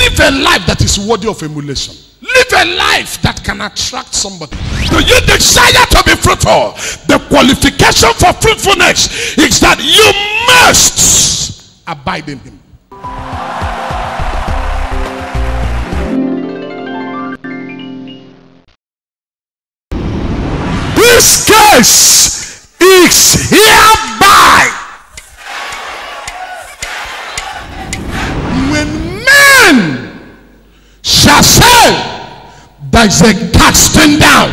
Live a life that is worthy of emulation. Live a life that can attract somebody. Do you desire to be fruitful? The qualification for fruitfulness is that you must abide in him. This case is hereby. When men shall say there is a casting down,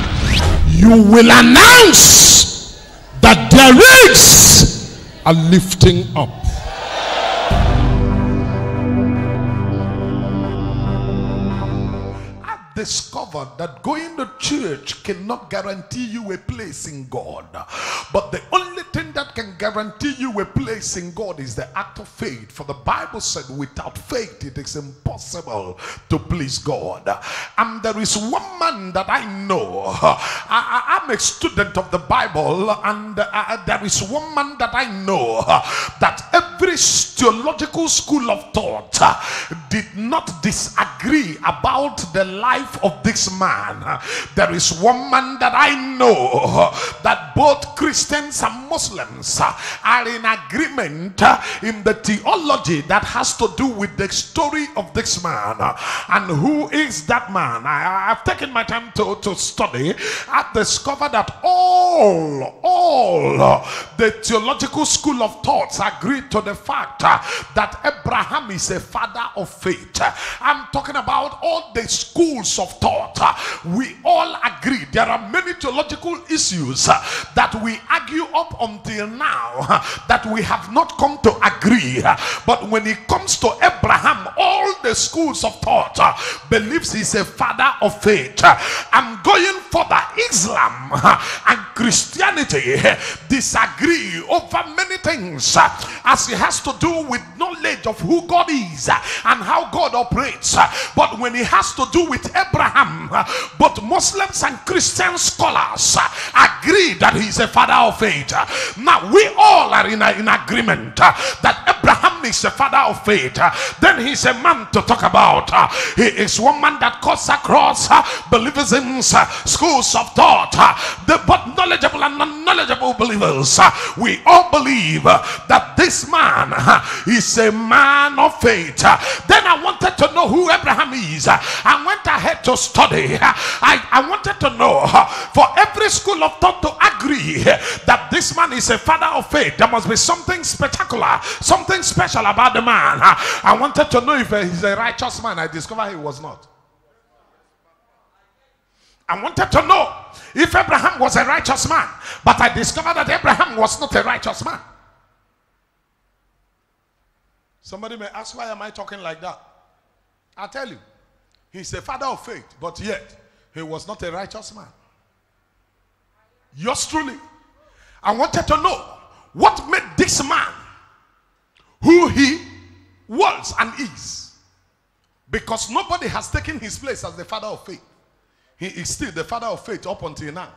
you will announce that there is a lifting up. Discovered that going to church cannot guarantee you a place in God, but the only thing that can guarantee you a place in God is the act of faith. For the Bible said without faith it is impossible to please God. And there is one man that I know, I'm a student of the Bible, and there is one man that I know that every theological school of thought did not disagree about the life of this man. There is one man that I know that both Christians and Muslims are in agreement in the theology that has to do with the story of this man. And who is that man? I've taken my time to study. I've discovered that all the theological school of thoughts agree to the fact that Abraham is a father of faith. I'm talking about all the schools of thought. We all agree. There are many theological issues that we argue up until now that we have not come to agree. But when it comes to Abraham, all the schools of thought believes he's a father of faith. I'm going further. Islam and Christianity disagree over many things as it has to do with knowledge of who God is and how God operates. But when it has to do with Abraham, both Muslims and Christian scholars agree that he's a father of faith. Now we all are in agreement that Abraham is a father of faith. Then he's a man to talk about. He is one man that cuts across believisms, schools of thought, but knowledgeable and non-knowledgeable believers. We all believe that this man is a man of faith. Then I wanted to know who Abraham is. I went ahead to study. I wanted to know, for every school of thought to agree that this man is a father of faith, there must be something spectacular, something special about the man. I wanted to know if he's a righteous man. I discovered he was not. I wanted to know if Abraham was a righteous man, but I discovered that Abraham was not a righteous man. Somebody may ask, why am I talking like that? I'll tell you. He's a father of faith, but yet he was not a righteous man. Yours truly. I wanted to know what made this man who he was and is. Because nobody has taken his place as the father of faith. He is still the father of faith up until now.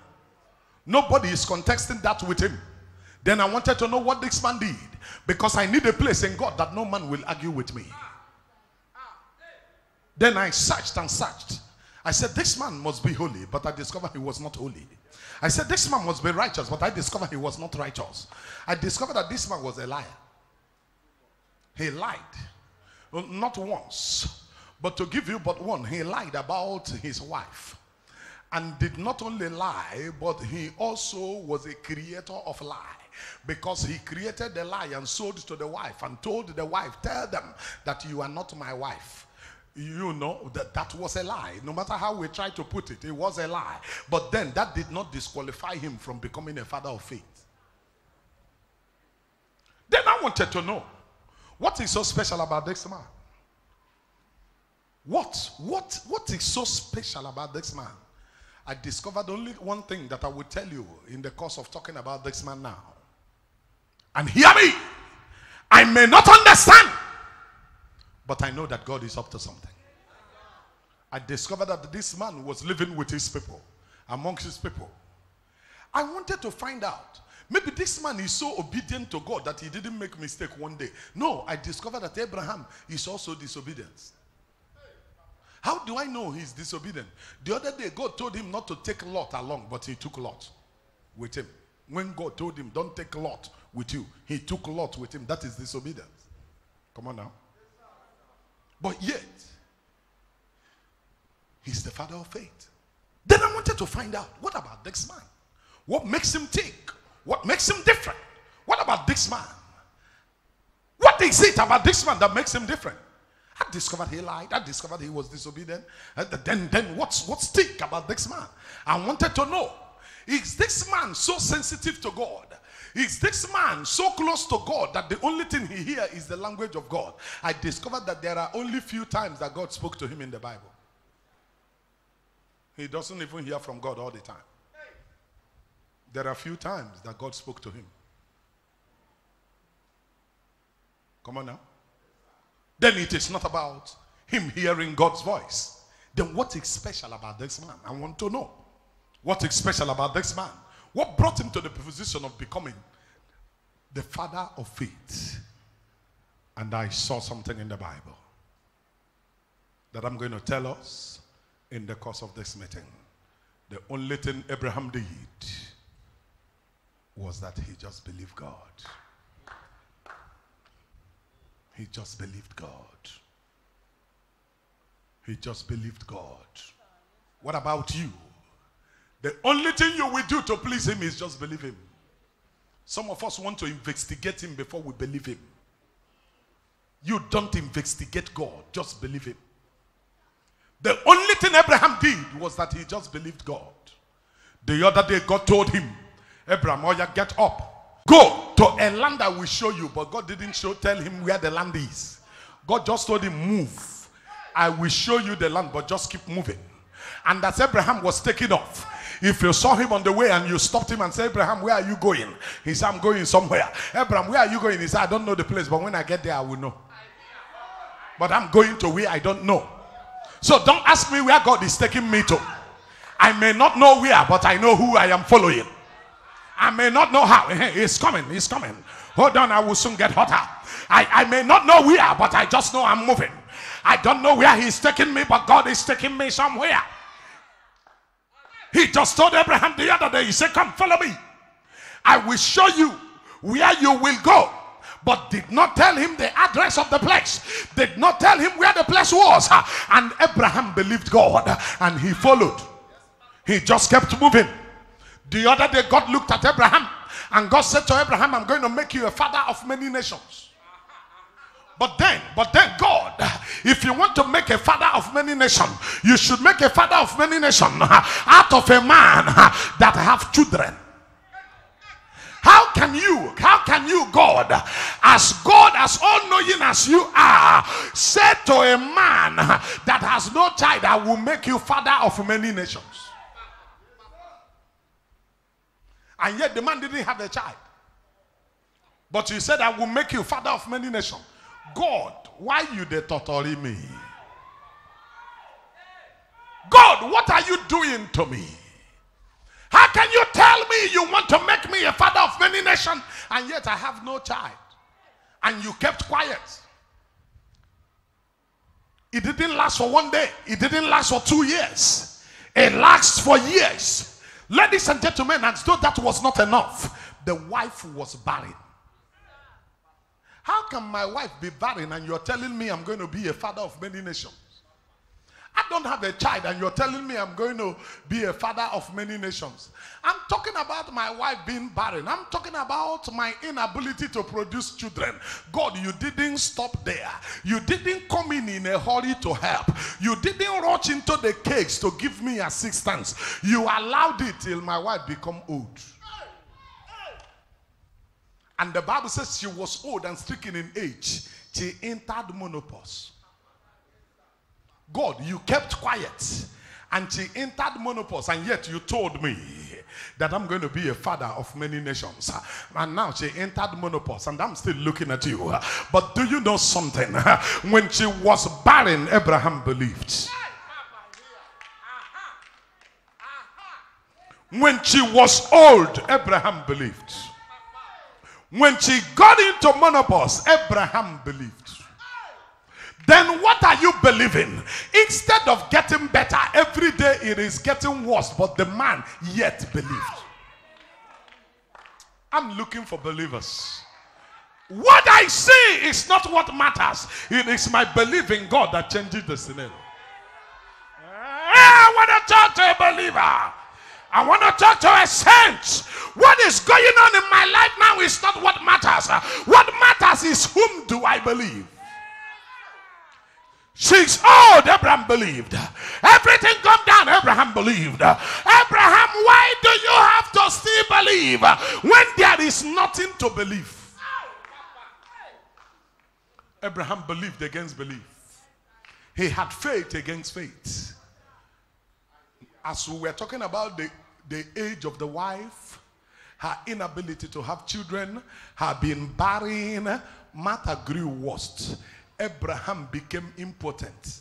Nobody is contesting that with him. Then I wanted to know what this man did, because I need a place in God that no man will argue with me. Then I searched and searched. I said, this man must be holy, but I discovered he was not holy. I said, this man must be righteous, but I discovered he was not righteous. I discovered that this man was a liar. He lied. Not once, but to give you but one, he lied about his wife. And did not only lie, but he also was a creator of lie. Because he created the lie and sold to the wife and told the wife, tell them that you are not my wife. You know that was a lie. No matter how we try to put it, it was a lie. But then that did not disqualify him from becoming a father of faith. Then I wanted to know, what is so special about this man? What is so special about this man? I discovered only one thing that I will tell you in the course of talking about this man now. And hear me. I may not understand, but I know that God is up to something. I discovered that this man was living with his people, amongst his people. I wanted to find out, maybe this man is so obedient to God that he didn't make mistake one day. No, I discovered that Abraham is also disobedient. How do I know he's disobedient? The other day, God told him not to take Lot along, but he took Lot with him. When God told him, don't take Lot with you, he took Lot with him. That is disobedience. Come on now. But yet, he's the father of faith. Then I wanted to find out, what about this man? What makes him tick? What makes him different? What about this man? What is it about this man that makes him different? I discovered he lied. I discovered he was disobedient. Then what's tick about this man? I wanted to know, is this man so sensitive to God? Is this man so close to God that the only thing he hears is the language of God? I discovered that there are only few times that God spoke to him in the Bible. He doesn't even hear from God all the time. There are few times that God spoke to him. Come on now. Then it is not about him hearing God's voice. Then what is special about this man? I want to know. What is special about this man? What brought him to the position of becoming the father of faith? And I saw something in the Bible that I'm going to tell us in the course of this meeting. The only thing Abraham did was that he just believed God. He just believed God. He just believed God. What about you? The only thing you will do to please him is just believe him. Some of us want to investigate him before we believe him. You don't investigate God, just believe him. The only thing Abraham did was that he just believed God. The other day God told him, Abraham, oh yeah, get up. Go to a land I will show you. But God didn't tell him where the land is. God just told him, move. I will show you the land, but just keep moving. And as Abraham was taking off, if you saw him on the way and you stopped him and said, Abraham, where are you going? He said, I'm going somewhere. Abraham, where are you going? He said, I don't know the place, but when I get there, I will know. But I'm going to where I don't know. So don't ask me where God is taking me to. I may not know where, but I know who I am following. I may not know how. He's coming. He's coming. Hold on, I will soon get hotter. I may not know where, but I just know I'm moving. I don't know where he's taking me, but God is taking me somewhere. He just told Abraham the other day, he said, come follow me. I will show you where you will go. But did not tell him the address of the place. Did not tell him where the place was. And Abraham believed God and he followed. He just kept moving. The other day God looked at Abraham and God said to Abraham, I'm going to make you a father of many nations. But then God, if you want to make a father of many nations, you should make a father of many nations out of a man that have children. How can you, God, as all-knowing as you are, say to a man that has no child, I will make you father of many nations? And yet the man didn't have a child. But you said, I will make you father of many nations. God, why you dey torturing me? God, what are you doing to me? How can you tell me you want to make me a father of many nations and yet I have no child? And you kept quiet. It didn't last for one day. It didn't last for 2 years. It lasts for years. Ladies and gentlemen, as though that was not enough, the wife was barren. How can my wife be barren and you're telling me I'm going to be a father of many nations? I don't have a child and you're telling me I'm going to be a father of many nations. I'm talking about my wife being barren. I'm talking about my inability to produce children. God, you didn't stop there. You didn't come in a hurry to help. You didn't rush into the cakes to give me assistance. You allowed it till my wife become old. And the Bible says she was old and stricken in age. She entered menopause. God, you kept quiet and she entered menopause, and yet you told me that I'm going to be a father of many nations. And now she entered menopause and I'm still looking at you. But do you know something? When she was barren, Abraham believed. When she was old, Abraham believed. When she got into menopause, Abraham believed. then what are you believing? Instead of getting better, every day it is getting worse, but the man yet believed. I'm looking for believers. What I see is not what matters. It is my belief in God that changes the scenario. I want to talk to a believer. I want to talk to a saint. What is going on in my life now is not what matters. What matters is, whom do I believe? 6 old, Abraham believed. Everything come down, Abraham believed. Abraham, why do you have to still believe when there is nothing to believe? Abraham believed against belief. He had faith against faith. As we were talking about the age of the wife, her inability to have children, her being barren, Martha grew worst. Abraham became impotent.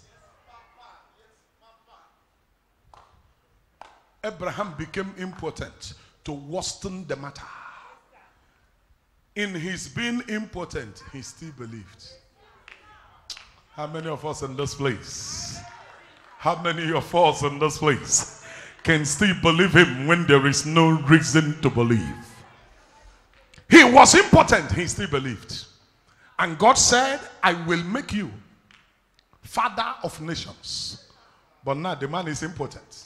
Abraham became impotent to worsen the matter. In his being impotent, he still believed. How many of us in this place? How many of us in this place can still believe him when there is no reason to believe? He was impotent, he still believed. And God said, I will make you father of nations. But now the man is impotent.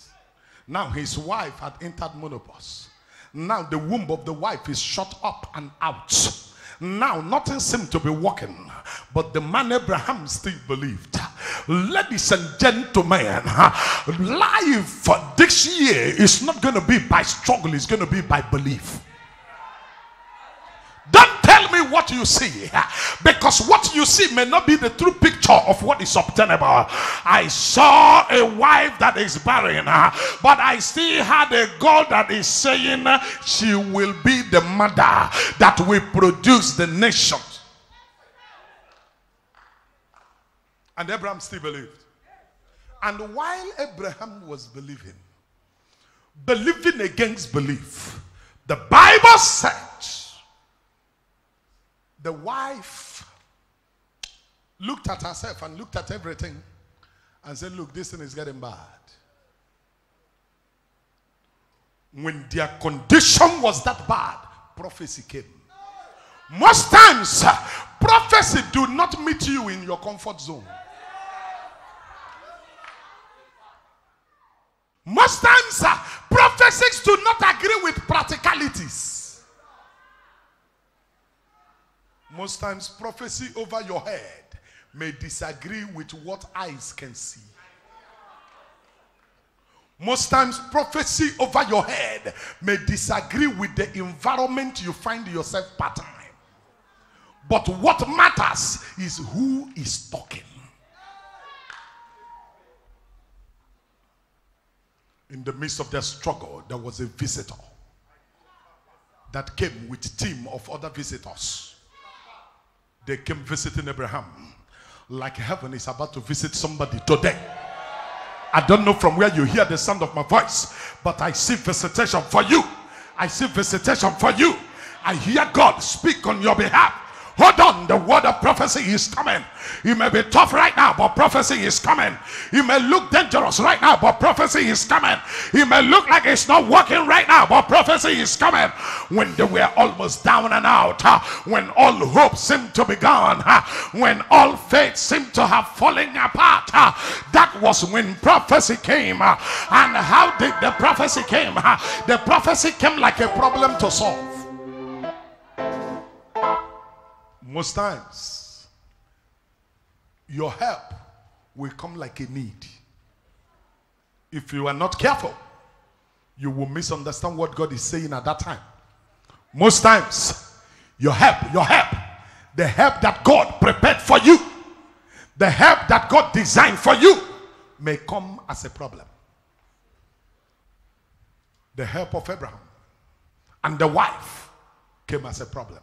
Now his wife had entered menopause. Now the womb of the wife is shut up and out. Now nothing seemed to be working. But the man Abraham still believed. Ladies and gentlemen, life this year is not going to be by struggle. It's going to be by belief. Don't tell me what you see, because what you see may not be the true picture of what is obtainable. I saw a wife that is barren, but I still had a God that is saying she will be the mother that will produce the nations. And Abraham still believed. And while Abraham was believing against belief, the Bible said the wife looked at herself and looked at everything and said, look, this thing is getting bad. When their condition was that bad, prophecy came. Most times, prophecy do not meet you in your comfort zone. Most times, prophecies do not agree with practicalities. Most times, prophecy over your head may disagree with what eyes can see. Most times, prophecy over your head may disagree with the environment you find yourself part-time. But what matters is who is talking. In the midst of their struggle, there was a visitor that came with a team of other visitors. They came visiting Abraham like heaven is about to visit somebody today. I don't know from where you hear the sound of my voice, but I see visitation for you. I see visitation for you. I hear God speak on your behalf. Hold on, the word of prophecy is coming. It may be tough right now, but prophecy is coming. It may look dangerous right now, but prophecy is coming. It may look like it's not working right now, but prophecy is coming. When they were almost down and out, when all hope seemed to be gone, when all faith seemed to have fallen apart, that was when prophecy came. And how did the prophecy came? The prophecy came like a problem to solve. Most times, your help will come like a need. If you are not careful, you will misunderstand what God is saying at that time. Most times, your help, the help that God prepared for you, the help that God designed for you, may come as a problem. The help of Abraham and the wife came as a problem.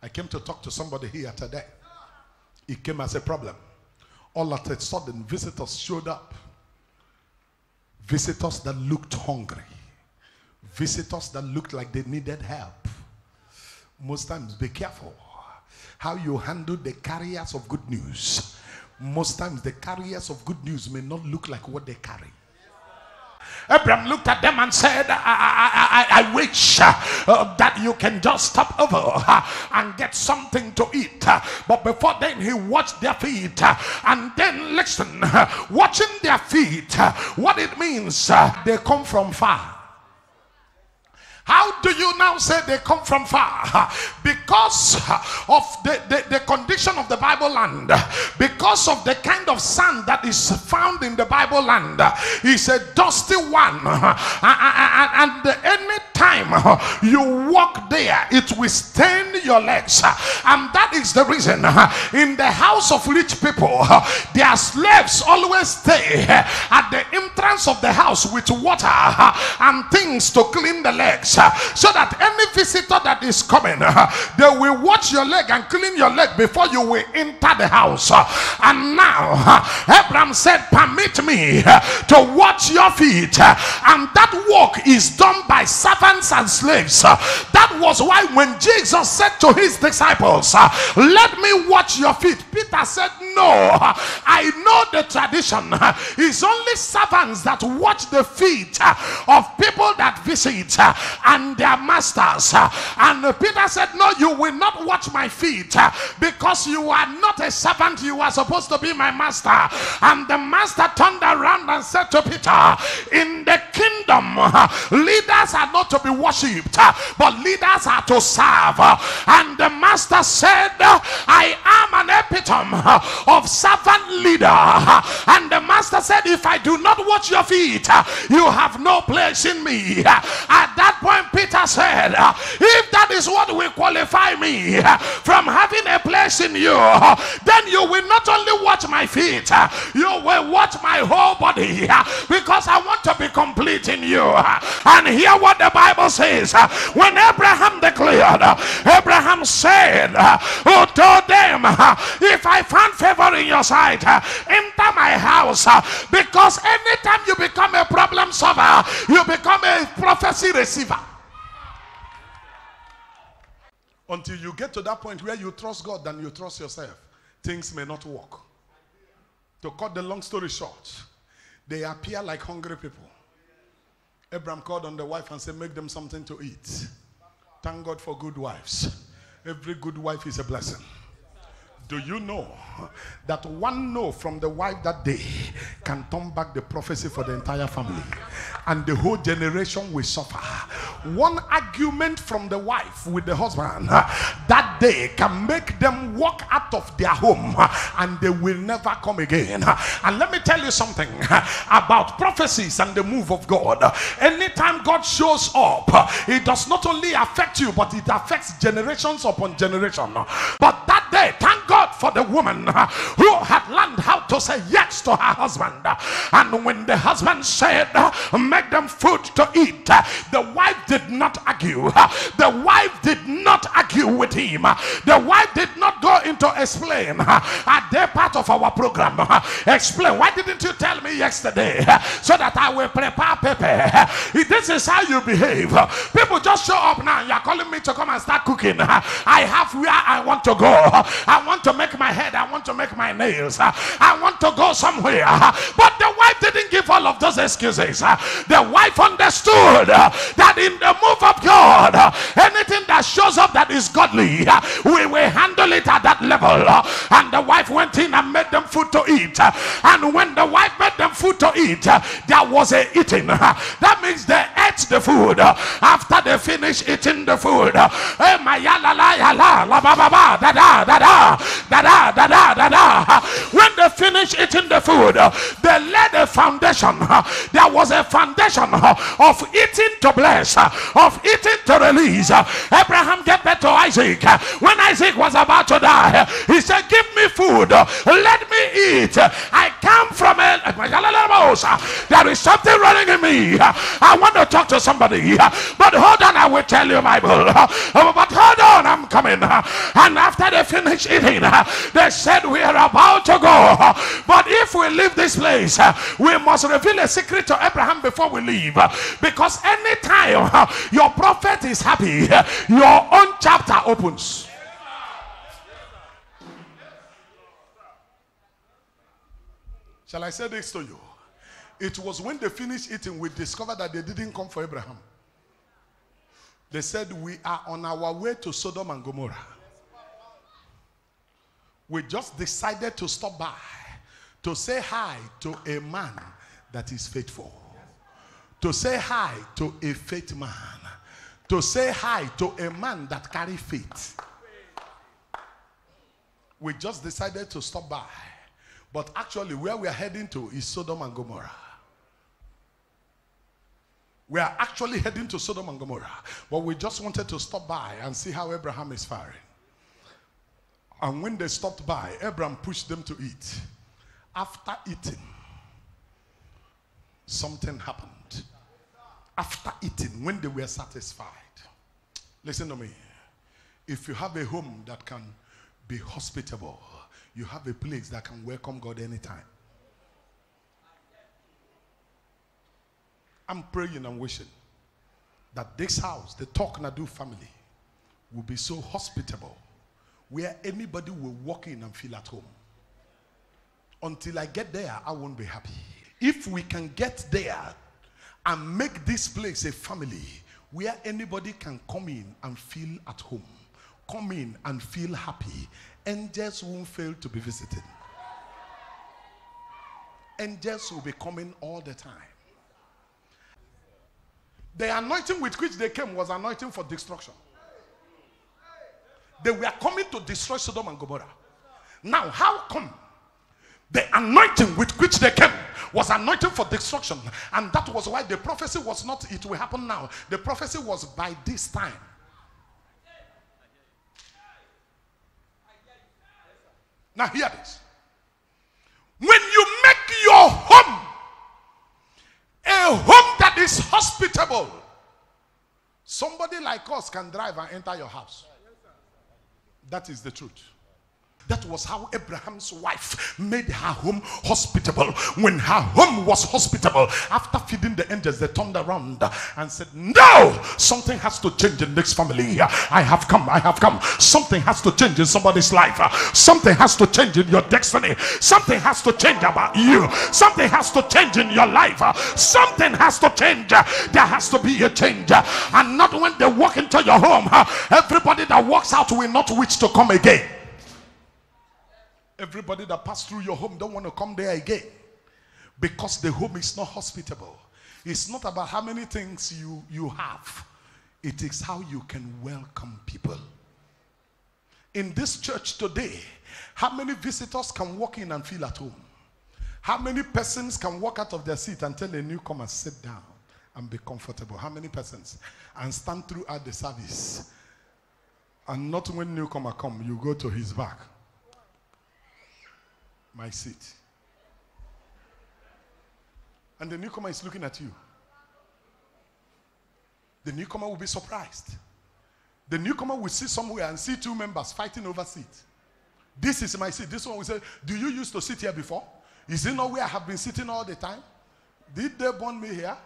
I came to talk to somebody here today. It came as a problem. All at a sudden, visitors showed up. Visitors that looked hungry. Visitors that looked like they needed help. Most times, be careful how you handle the carriers of good news. Most times the carriers of good news may not look like what they carry. Abraham looked at them and said, I wish that you can just stop over and get something to eat. But before then, he watched their feet. And then, listen, watching their feet, what it means, they come from far. How do you now say they come from far? Because of the condition of the Bible land, because of the kind of sand that is found in the Bible land. It's a dusty one, and any time you walk there, it will stain your legs. And that is the reason in the house of rich people, their slaves always stay at the entrance of the house with water and things to clean the legs, so that any visitor that is coming, they will watch your leg and clean your leg before you will enter the house. And now Abraham said, permit me to watch your feet. And that work is done by servants and slaves. That was why when Jesus said to his disciples, let me watch your feet, Peter said, no, I know the tradition. It's only servants that watch the feet of people that visit and their masters. And Peter said, no, you will not watch my feet, because you are not a servant, you are supposed to be my master. And the master turned around and said to Peter, in the kingdom, leaders are not to be worshipped, but leaders are to serve. And the master said, I am an epitome of servant leader. And the master said, if I do not watch your feet, you have no place in me. At that point, Peter said, if that is what will qualify me from having a place in you, then you will not only watch my feet, you will watch my whole body, because I want to be complete in you. And hear what the Bible says. When Abraham declared, Abraham said, who told them, if I found favor in your sight, enter my house. Because anytime you become a problem solver, you become a prophecy receiver. Until you get to that point where you trust God than you trust yourself, things may not work. To cut the long story short, they appear like hungry people. Abraham called on the wife and said, make them something to eat. Thank God for good wives. Every good wife is a blessing. Do you know that one no from the wife that day can turn back the prophecy for the entire family, and the whole generation will suffer? One argument from the wife with the husband that day can make them walk out of their home, and they will never come again. And let me tell you something about prophecies and the move of God. Anytime God shows up, it does not only affect you, but it affects generations upon generation. But that day, thank God for the woman who had learned how to say yes to her husband. And when the husband said, make them food to eat, the wife did not argue. The wife did not argue with him. The wife did not go into explain. At their part of our program, explain, why didn't you tell me yesterday so that I will prepare pepper? This is how you behave. People just show up now. You're calling me to come and start cooking. I have where I want to go. I want to make my head, I want to make my nails, I want to go somewhere. But the wife didn't give all of those excuses. The wife understood that in the move of God, anything that shows up that is godly, we will handle it at that level. And the wife went in and made them food to eat. And when the wife made them food to eat, there was a eating. That means they ate the food. After they finished eating the food, when they finished eating the food, they laid a foundation. There was a foundation of eating to bless, of eating to release. Abraham gave birth to Isaac. When Isaac was about to die, he said, give me food, let me eat. I come from a... There is something running in me. I want to talk to somebody, but hold on, I will tell you Bible. But hold on, I'm coming. And after they finished eating, they said, we are about to go, but if we leave this place, we must reveal a secret to Abraham before we leave. Because anytime your prophet is happy, your own chapter opens. Shall I say this to you? It was when they finished eating, we discovered that they didn't come for Abraham. They said, we are on our way to Sodom and Gomorrah. We just decided to stop by to say hi to a man that is faithful. To say hi to a faith man. To say hi to a man that carries faith. We just decided to stop by. But actually, where we are heading to is Sodom and Gomorrah. We are actually heading to Sodom and Gomorrah. But we just wanted to stop by and see how Abraham is faring. And when they stopped by, Abraham pushed them to eat. After eating, something happened. After eating, when they were satisfied. Listen to me. If you have a home that can be hospitable, you have a place that can welcome God anytime. I'm praying and wishing that this house, the Talknado family, will be so hospitable where anybody will walk in and feel at home. Until I get there, I won't be happy. If we can get there and make this place a family where anybody can come in and feel at home, come in and feel happy, angels won't fail to be visited. Angels will be coming all the time. The anointing with which they came was anointing for destruction. They were coming to destroy Sodom and Gomorrah. Now, how come the anointing with which they came was anointing for destruction? And that was why the prophecy was not, it will happen now. The prophecy was by this time. Now hear this. When you make your home a home that is hospitable, somebody like us can drive and enter your house. That is the truth. That was how Abraham's wife made her home hospitable. When her home was hospitable, after feeding the angels, they turned around and said, no, something has to change in this family. I have come. Something has to change in somebody's life. Something has to change in your destiny. Something has to change about you. Something has to change in your life. Something has to change. There has to be a change. And not when they walk into your home, everybody that walks out will not wish to come again. Everybody that passed through your home don't want to come there again, because the home is not hospitable. It's not about how many things you have. It is how you can welcome people. In this church today, how many visitors can walk in and feel at home? How many persons can walk out of their seat and tell a newcomer, sit down and be comfortable? How many persons? And stand throughout the service. And not when newcomer come, you go to his back. My seat. And the newcomer is looking at you. The newcomer will be surprised. The newcomer will see somewhere and see two members fighting over seat. This is my seat. This one will say, do you used to sit here before? Is it not where I have been sitting all the time? Did they born me here?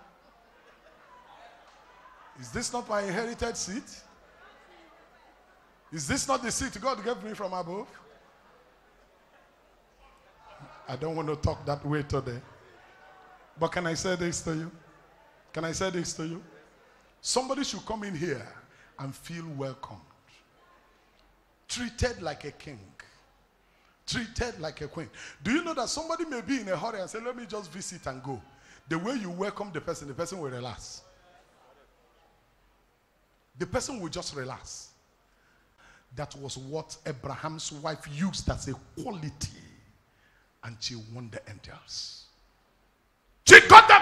Is this not my inherited seat? Is this not the seat God gave me from above? I don't want to talk that way today. But can I say this to you? Can I say this to you? Somebody should come in here and feel welcomed. Treated like a king. Treated like a queen. Do you know that somebody may be in a hurry and say, let me just visit and go? The way you welcome the person will relax. The person will just relax. That was what Abraham's wife used as a quality. And she won the angels. She got them.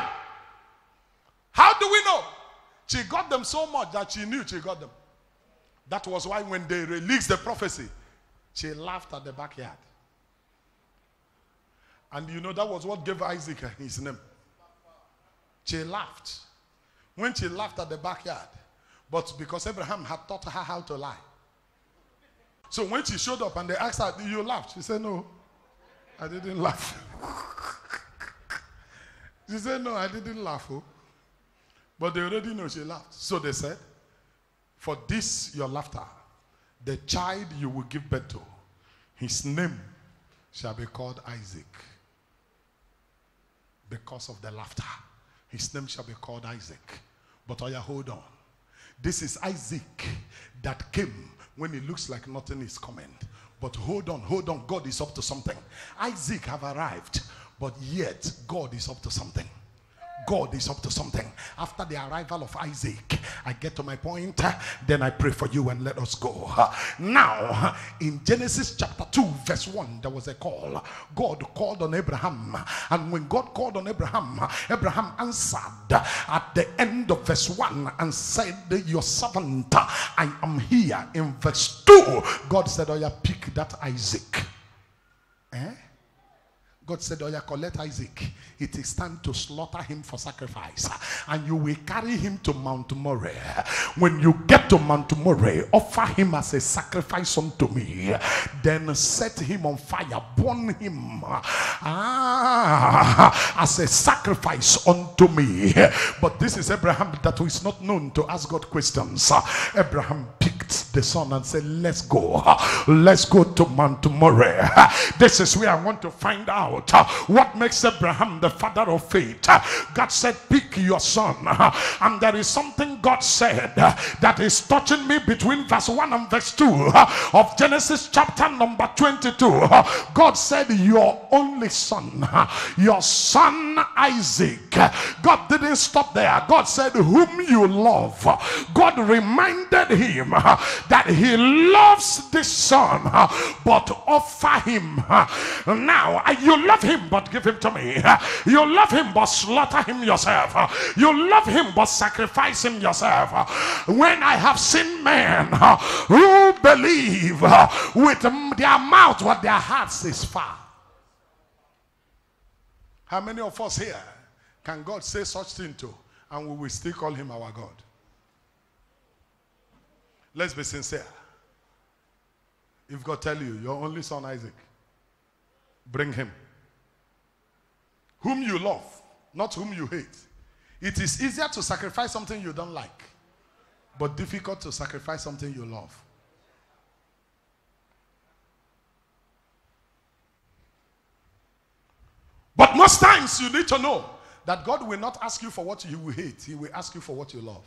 How do we know? She got them so much that she knew she got them. That was why when they released the prophecy, she laughed at the backyard. And you know that was what gave Isaac his name. She laughed. When she laughed at the backyard, but because Abraham had taught her how to lie. So when she showed up and they asked her, you laughed? She said, no. I didn't laugh. She said, no, I didn't laugh. Oh. But they already know she laughed. So they said, for this your laughter, the child you will give birth to, his name shall be called Isaac. because of the laughter. His name shall be called Isaac. But hold on. This is Isaac that came when it looks like nothing is coming. But hold on. God is up to something. Isaac have arrived, but yet God is up to something. God is up to something. After the arrival of Isaac, I get to my point, then I pray for you and let us go. Now, in Genesis chapter 2, verse 1, there was a call. God called on Abraham. And when God called on Abraham, Abraham answered at the end of verse 1 and said, your servant, I am here. In verse 2, God said, oh yeah, pick that Isaac. God said, oh yeah, collect Isaac. It is time to slaughter him for sacrifice. And you will carry him to Mount Moriah. When you get to Mount Moriah, offer him as a sacrifice unto me. Then set him on fire. Burn him as a sacrifice unto me. But this is Abraham that is not known to ask God questions. Abraham picked the son and said, let's go. Let's go to Mount Moriah. This is where I want to find out what makes Abraham the father of faith. God said, pick your son. And there is something God said that is touching me between verse 1 and verse 2 of Genesis chapter number 22. God said, your only son, your son Isaac. God didn't stop there. God said, whom you love. God reminded him that he loves this son, but offer him. Now, you love him, but give him to me. You love him, but slaughter him yourself. You love him, but sacrifice him yourself. When I have seen men who believe with their mouth what their hearts is far. How many of us here can God say such thing to, and we will still call him our God? Let's be sincere. If God tell you, your only son Isaac, bring him. Whom you love, not whom you hate. It is easier to sacrifice something you don't like, but difficult to sacrifice something you love. But most times you need to know that God will not ask you for what you will hate. He will ask you for what you love.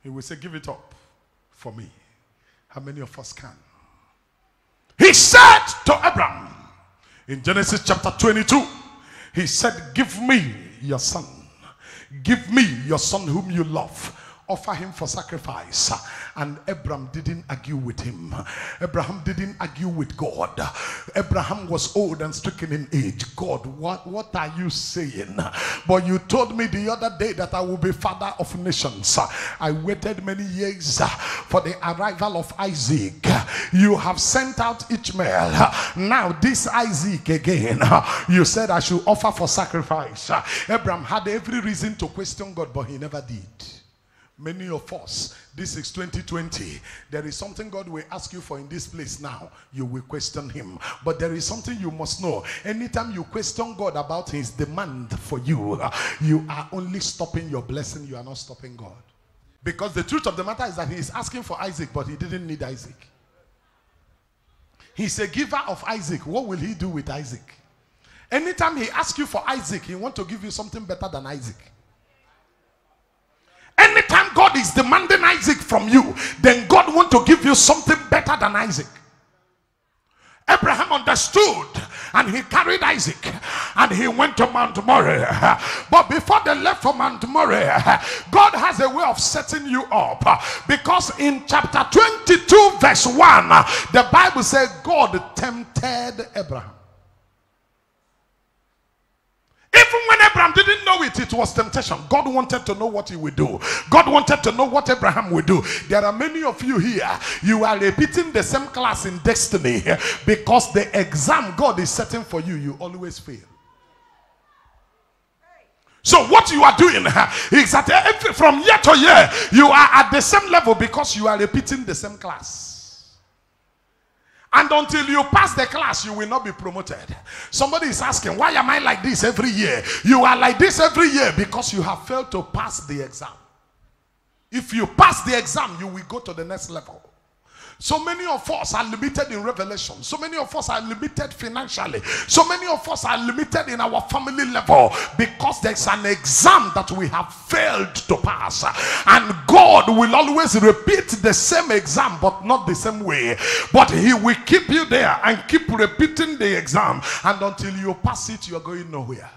He will say, give it up for me. How many of us can? He said to Abraham in Genesis chapter 22, he said, give me your son. Give me your son whom you love. Offer him for sacrifice. And Abraham didn't argue with him. Abraham didn't argue with God. Abraham was old and stricken in age. God, what are you saying? But you told me the other day that I will be father of nations. I waited many years for the arrival of Isaac. You have sent out Ishmael. Now this Isaac again, you said I should offer for sacrifice. Abraham had every reason to question God, but he never did. Many of us, this is 2020. There is something God will ask you for in this place now. You will question him. But there is something you must know. Anytime you question God about his demand for you, you are only stopping your blessing. You are not stopping God. Because the truth of the matter is that he is asking for Isaac, but he didn't need Isaac. He's a giver of Isaac. What will he do with Isaac? Anytime he asks you for Isaac, he wants to give you something better than Isaac. Anytime God is demanding Isaac from you, then God wants to give you something better than Isaac. Abraham understood, and he carried Isaac, and he went to Mount Moriah. But before they left for Mount Moriah, God has a way of setting you up. Because in chapter 22 verse 1, the Bible says God tempted Abraham. Even when Abraham didn't know it, it was temptation. God wanted to know what he would do. God wanted to know what Abraham would do. There are many of you here, you are repeating the same class in destiny because the exam God is setting for you, you always fail. So what you are doing is that from year to year, you are at the same level because you are repeating the same class. And until you pass the class, you will not be promoted. Somebody is asking, why am I like this every year? You are like this every year because you have failed to pass the exam. If you pass the exam, you will go to the next level. So many of us are limited in revelation. So many of us are limited financially. So many of us are limited in our family level because there's an exam that we have failed to pass. And God will always repeat the same exam, but not the same way. But he will keep you there and keep repeating the exam. And until you pass it, you're going nowhere.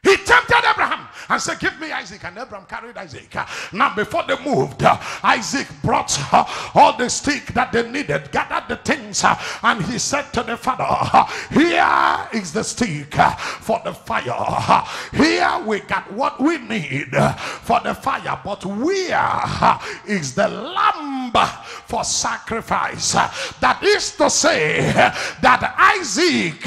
He tempted Abraham and said, give me Isaac. And Abraham carried Isaac. Now before they moved, Isaac brought all the stick that they needed, gathered the things, and he said to the father, here is the stick for the fire. Here we got what we need for the fire. But where is the lamb for sacrifice? That is to say that Isaac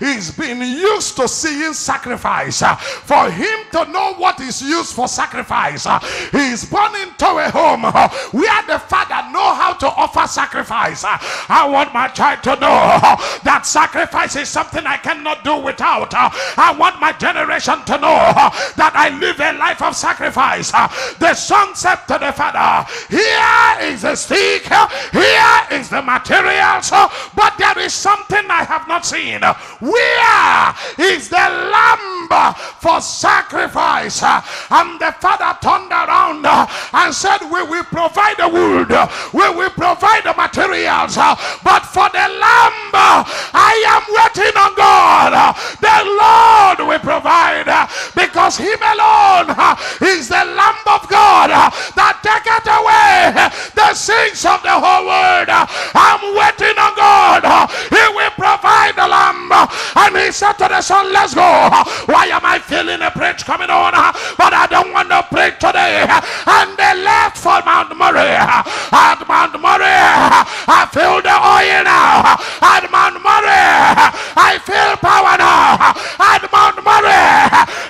is being used to seeing sacrifice. For him to know what is used for sacrifice, he is born into a home where the father know how to offer sacrifice. I want my child to know that sacrifice is something I cannot do without. I want my generation to know that I live a life of sacrifice. The son said to the father, here is the stick, here is the materials, but there is something I have not seen. Where is the lamb for sacrifice? And the father turned around and said, we will provide the wood, we will provide the materials, but for the lamb I am waiting on God. The Lord will provide, because him alone is the Lamb of God that taketh away the sins of the whole world. I'm waiting on God. He will provide the lamb. And he said to the son, let's go. Why am I feeling a preach coming on? But I don't want to preach today. And they left for Mount Murray. At Mount Murray, I feel the oil now. At Mount Murray, I feel power now. At Mount Murray,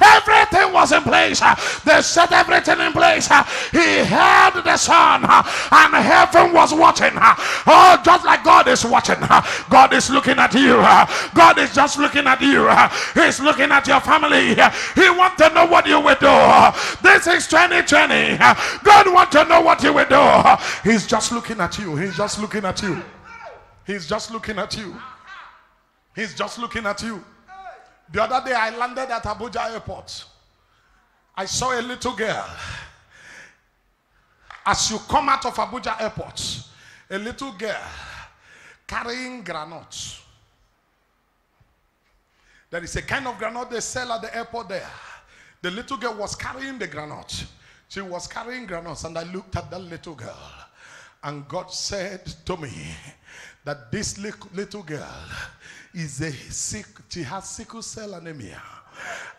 everything was in place. They set everything in place. He heard the son, and heaven was watching. Oh, just like God is watching. God is looking at you. God is just looking at you. He's looking at your family. He wants to know what you will do. This is 2020. God wants to know what you will do. He's just looking at you. He's just looking at you. He's just looking at you. He's just looking at you. The other day I landed at Abuja airport. I saw a little girl. As you come out of Abuja airport, a little girl carrying granuts. There is a kind of granite they sell at the airport there. The little girl was carrying the granite. She was carrying granuts, and I looked at that little girl, and God said to me that this little girl is she has sickle cell anemia,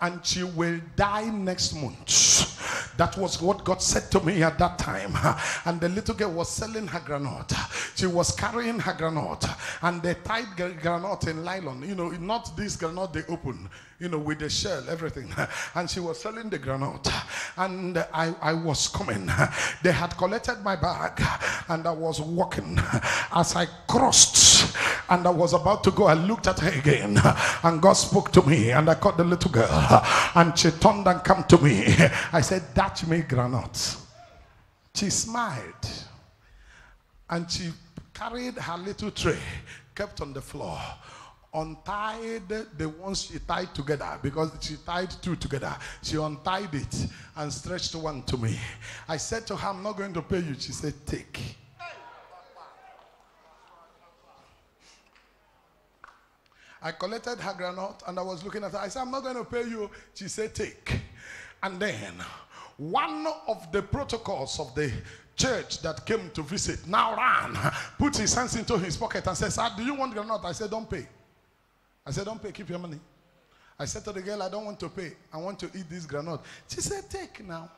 and she will die next month. That was what God said to me at that time. And the little girl was selling her granite. She was carrying her granite, and they tied granite in nylon. You know, not this granite they open, you know, with the shell, everything. And she was selling the granite. And I was coming. They had collected my bag, and I was walking. As I crossed and I was about to go, I looked at her again, and God spoke to me, and I caught the little girl, and she turned and came to me. I said, "Dash me granite." She smiled, and she carried her little tray, kept on the floor, untied the ones she tied together, because she tied two together. She untied it and stretched one to me. I said to her, "I'm not going to pay you." She said, "Take." I collected her granite, and I was looking at her. I said, "I'm not going to pay you." She said, "Take." And then one of the protocols of the church that came to visit now ran, put his hands into his pocket and said, "Sir, do you want granite?" I said, "Don't pay." I said, "Don't pay, keep your money." I said to the girl, "I don't want to pay. I want to eat this granite." She said, "Take now."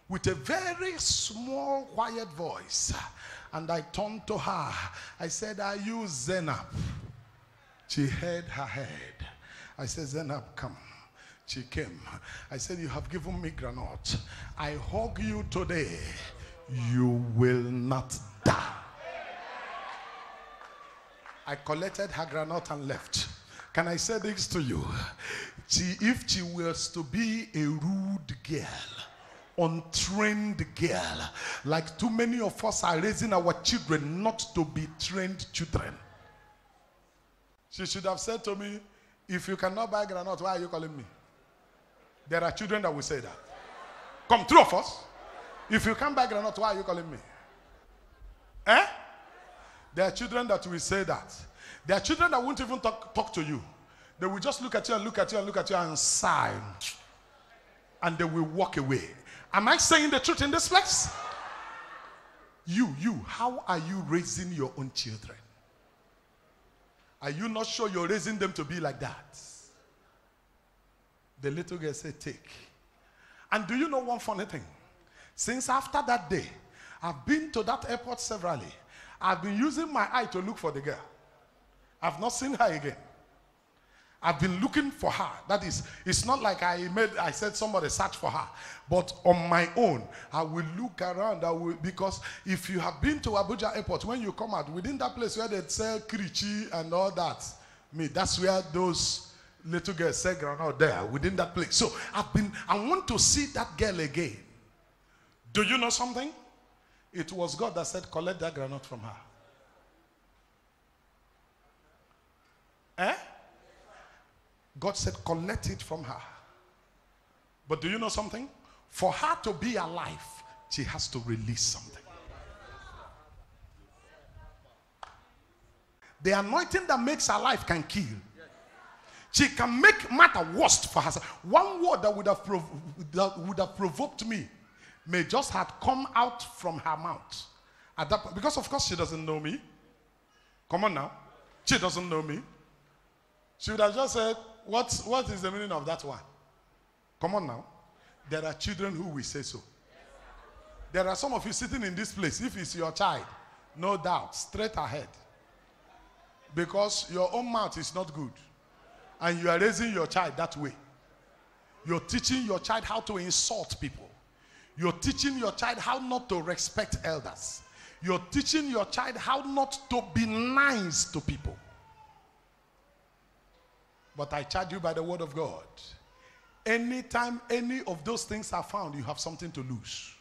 With a very small, quiet voice. And I turned to her. I said, "Are you Zainab?" She held her head. I said, "Zainab, come." She came. I said, "You have given me granite. I hug you today. You will not die." I collected her granite and left. Can I say this to you? If she was to be a rude girl, untrained girl. Like too many of us are raising our children not to be trained children. She should have said to me, if you cannot buy granite, why are you calling me? There are children that will say that. Come, two of us. If you can't buy granite, why are you calling me? Eh? There are children that will say that. There are children that won't even talk to you. They will just look at you and look at you and look at you and sigh. And they will walk away. Am I saying the truth in this place? You, how are you raising your own children? Are you not sure you're raising them to be like that? The little girl said, take. And do you know one funny thing? Since after that day, I've been to that airport severally. I've been using my eye to look for the girl. I've not seen her again. I've been looking for her. That is, it's not like I said somebody search for her. But on my own, I will look around. Because if you have been to Abuja Airport, when you come out, within that place where they sell kirichi and all that, that's where those little girls sell granite there, within that place. So I want to see that girl again. Do you know something? It was God that said, collect that granite from her. Eh? God said, collect it from her. But do you know something? For her to be alive, she has to release something. The anointing that makes her life can kill. She can make matter worse for herself. One word that would have provoked me may just have come out from her mouth. At that point, because of course she doesn't know me. Come on now. She doesn't know me. She would have just said, what is the meaning of that one? Come on now. There are children who will say so. There are some of you sitting in this place. If it's your child, no doubt, straight ahead. Because your own mouth is not good. And you are raising your child that way. You're teaching your child how to insult people. You're teaching your child how not to respect elders. You're teaching your child how not to be nice to people. But I charge you by the word of God. Anytime any of those things are found, you have something to lose.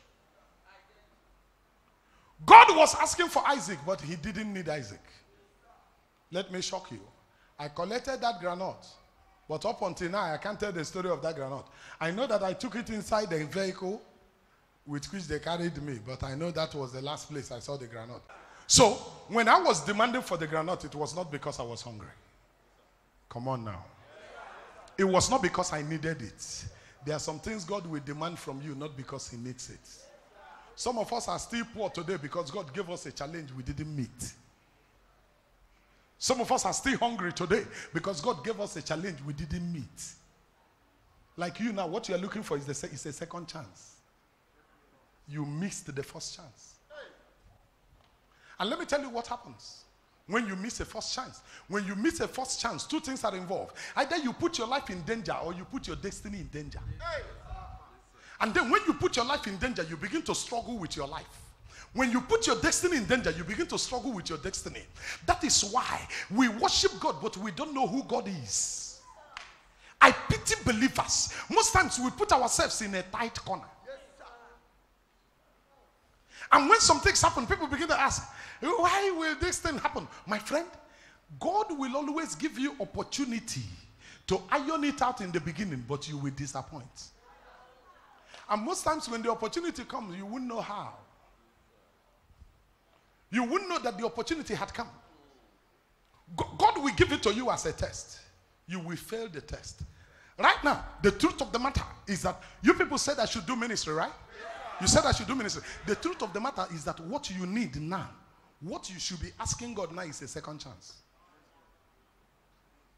God was asking for Isaac, but he didn't need Isaac. Let me shock you. I collected that granite, but up until now, I can't tell the story of that granite. I know that I took it inside the vehicle with which they carried me, but I know that was the last place I saw the granite. So, when I was demanding for the granite, it was not because I was hungry. Come on now. It was not because I needed it. There are some things God will demand from you, not because he needs it. Some of us are still poor today because God gave us a challenge we didn't meet. Some of us are still hungry today because God gave us a challenge we didn't meet. Like you now, what you are looking for is a second chance. You missed the first chance. And let me tell you what happens when you miss a first chance. When you miss a first chance, two things are involved. Either you put your life in danger or you put your destiny in danger. And then when you put your life in danger, you begin to struggle with your life. When you put your destiny in danger, you begin to struggle with your destiny. That is why we worship God, but we don't know who God is. I pity believers. Most times we put ourselves in a tight corner. And when some things happen, people begin to ask, why will this thing happen? My friend, God will always give you opportunity to iron it out in the beginning, but you will disappoint. And most times when the opportunity comes, you wouldn't know how. You wouldn't know that the opportunity had come. God will give it to you as a test. You will fail the test. Right now, the truth of the matter is that you people said I should do ministry, right? You said I should do ministry. The truth of the matter is that what you need now, what you should be asking God now is a second chance.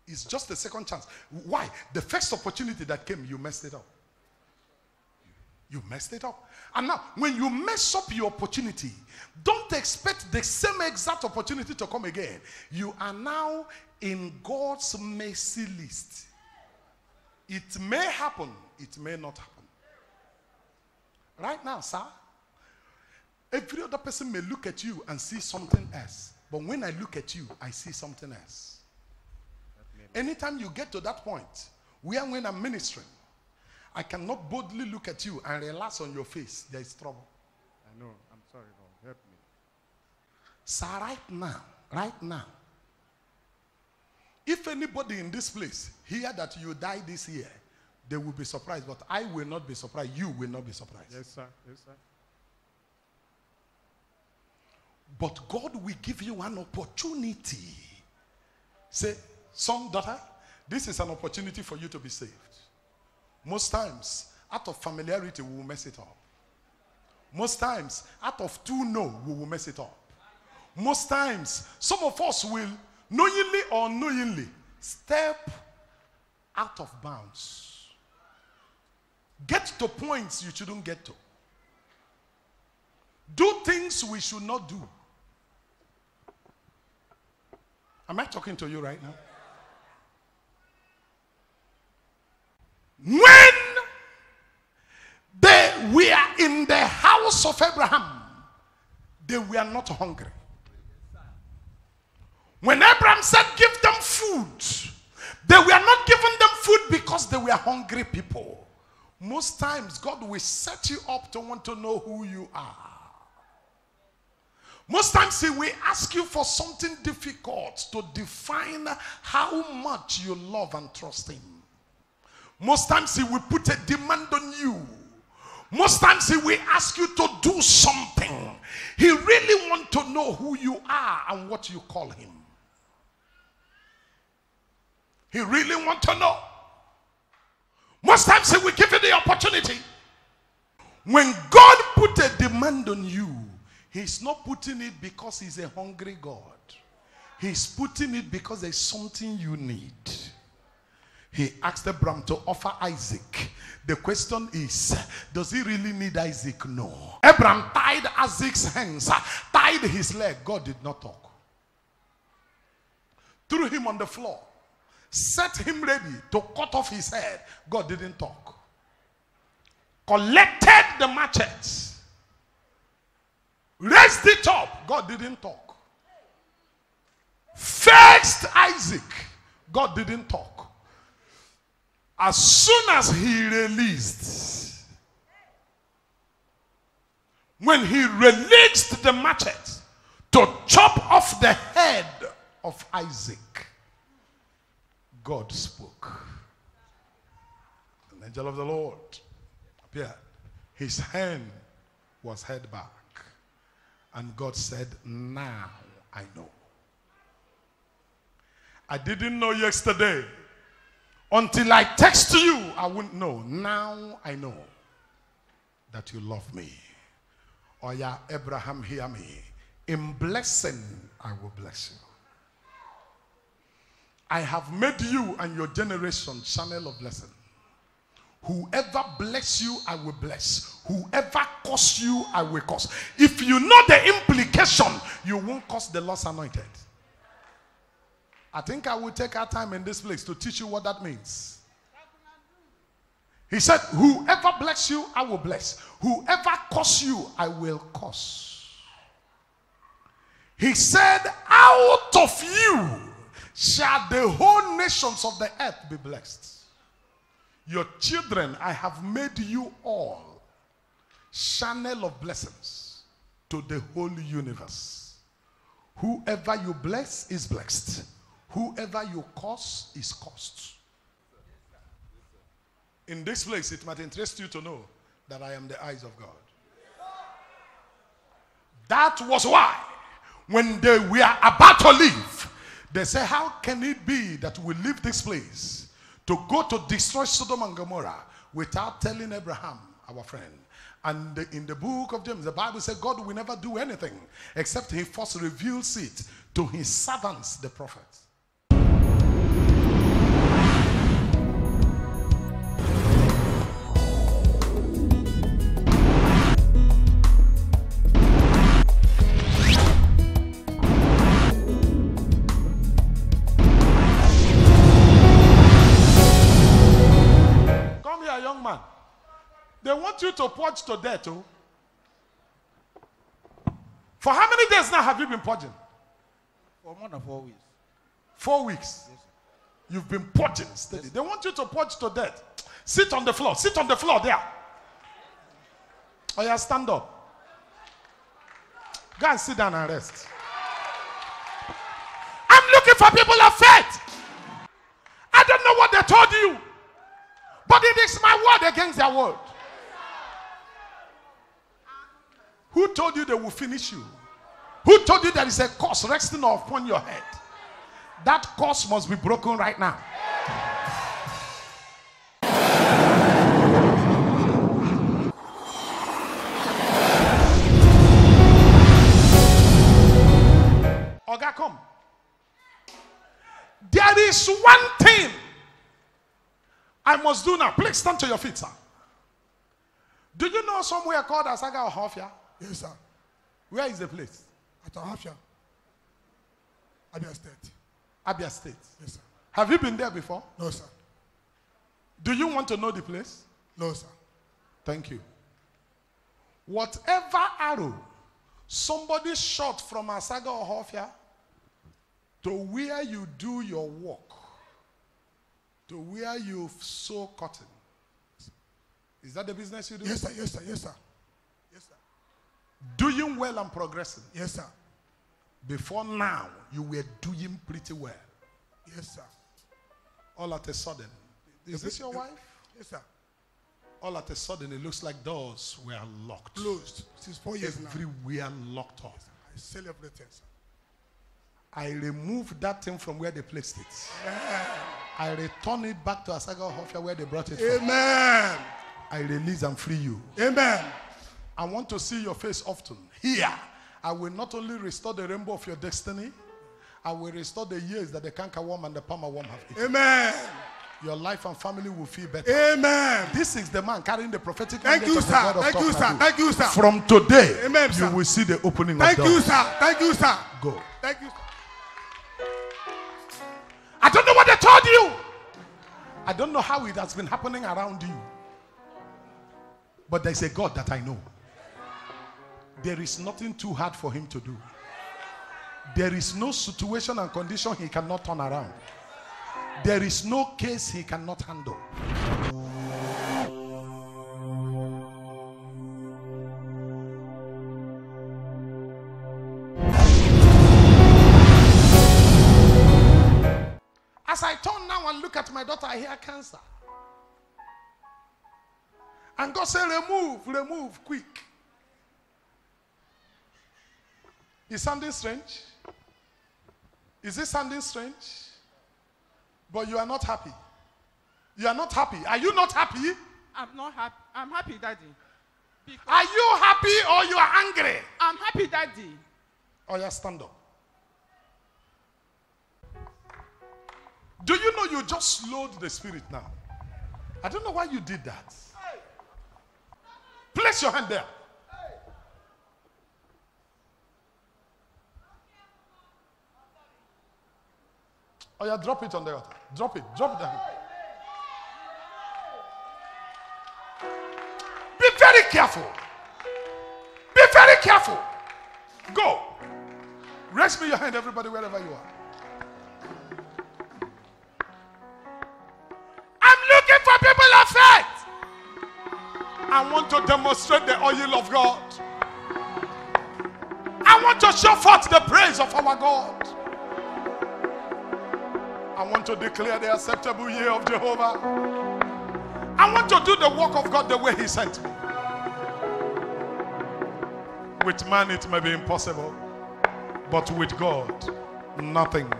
It's just a second chance. Why? The first opportunity that came, you messed it up. You messed it up. And now, when you mess up your opportunity, don't expect the same exact opportunity to come again. You are now in God's mercy list. It may happen, it may not happen. Right now, sir, every other person may look at you and see something else. But when I look at you, I see something else. Anytime you get to that point, where when I'm ministering, I cannot boldly look at you and relax on your face. There is trouble. I know. I'm sorry, Lord. Help me. Sir, right now, if anybody in this place hear that you die this year, they will be surprised. But I will not be surprised. You will not be surprised. Yes, sir. Yes, sir. But God will give you an opportunity. Say, son, daughter, this is an opportunity for you to be saved. Most times, out of familiarity, we will mess it up. Most times, out of too know, we will mess it up. Most times, some of us will, knowingly or unknowingly, step out of bounds. Get to points you shouldn't get to. Do things we should not do. Am I talking to you right now? When they were in the house of Abraham, they were not hungry. When Abraham said, give them food, they were not giving them food because they were hungry people. Most times, God will set you up to want to know who you are. Most times, He will ask you for something difficult to define how much you love and trust Him. Most times, He will put a demand on you. Most times, He will ask you to do something. He really wants to know who you are and what you call Him. He really wants to know. Most times, He will give you the opportunity. When God put a demand on you, He's not putting it because He's a hungry God. He's putting it because there's something you need. He asked Abraham to offer Isaac. The question is, does he really need Isaac? No. Abraham tied Isaac's hands, tied his leg. God did not talk. Threw him on the floor, set him ready to cut off his head. God didn't talk. Collected the machete, raised it up. God didn't talk. Fixed Isaac. God didn't talk. As soon as he released, when he released the machete to chop off the head of Isaac, God spoke. An angel of the Lord appeared. His hand was held back. And God said, now I know. I didn't know yesterday. Until I text you, I wouldn't know. Now I know that you love me. Oh yeah, Abraham, hear me. In blessing, I will bless you. I have made you and your generation channel of blessing. Whoever bless you, I will bless. Whoever curse you, I will curse. If you know the implication, you won't curse the lost anointed. I think I will take our time in this place to teach you what that means. He said, whoever bless you, I will bless. Whoever curse you, I will curse. He said, out of you shall the whole nations of the earth be blessed. Your children, I have made you all channel of blessings to the whole universe. Whoever you bless is blessed. Whoever you curse is cursed. In this place, it might interest you to know that I am the eyes of God. That was why, when they were about to leave, they said, how can it be that we leave this place to go to destroy Sodom and Gomorrah without telling Abraham, our friend? And in the book of James, the Bible said God will never do anything except He first reveals it to His servants, the prophets. Young man, they want you to purge to death. Oh. For how many days now have you been purging? For more than 4 weeks. 4 weeks. Yes, You've been purging steady. They want you to purge to death. Sit on the floor. Sit on the floor there. Oh yeah, stand up. Go and sit down and rest. I'm looking for people of faith. I don't know what they told you, but it is my word against their word. Who told you they will finish you? Who told you there is a curse resting upon your head? That curse must be broken right now. Oga, come. There is one thing I must do now. Please stand to your feet, sir. Do you know somewhere called Asaga or Hofia? Yes, sir. Where is the place? At Ahafia. Abia State. Abia State. Yes, sir. Have you been there before? No, sir. Do you want to know the place? No, sir. Thank you. Whatever arrow somebody shot from Asaga or Hofia to where you do your work, to where you sew cotton. Is that the business you do? Yes, sir. Yes, sir. Yes, sir. Yes, sir. Doing well and progressing. Yes, sir. Before now, you were doing pretty well. Yes, sir. All at a sudden. Is this your wife? Yes, sir. All at a sudden, it looks like doors were locked. Closed. Since 4 years now. Everywhere locked up. I sell everything, sir. I removed that thing from where they placed it. I return it back to Asaga Hofia where they brought it from. Amen. I release and free you. Amen. I want to see your face often. Here, I will not only restore the rainbow of your destiny, I will restore the years that the cankerworm and the palmer worm have eaten. Amen. Your life and family will feel better. Amen. This is the man carrying the prophetic Thank mandate you, of the sir. God of Thank you, sir. Talknado. Thank you, sir. From today, Amen, you sir. will see the opening Thank of you, doors. sir. Thank you, sir. Go. Thank you, sir. I don't know what they told you. I don't know how it has been happening around you. But there's a God that I know. There is nothing too hard for him to do. There is no situation and condition he cannot turn around. There is no case he cannot handle. As I turn now and look at my daughter, I hear cancer. And God said, remove, quick. Is sounding strange? Is it sounding strange? But you are not happy. You are not happy. Are you not happy? I'm not happy. I'm happy, Daddy. Are you happy or you are angry? I'm happy, Daddy. Oh, yeah, stand up. Do you know you just slowed the spirit now? I don't know why you did that. Place your hand there. Oh, yeah, drop it on the altar. Drop it. Drop it down. Be very careful. Be very careful. Go. Raise me your hand, everybody, wherever you are. I'm looking for people of faith. I want to demonstrate the oil of God. I want to show forth the praise of our God. I want to declare the acceptable year of Jehovah. I want to do the work of God the way he sent me. With man it may be impossible, but with God nothing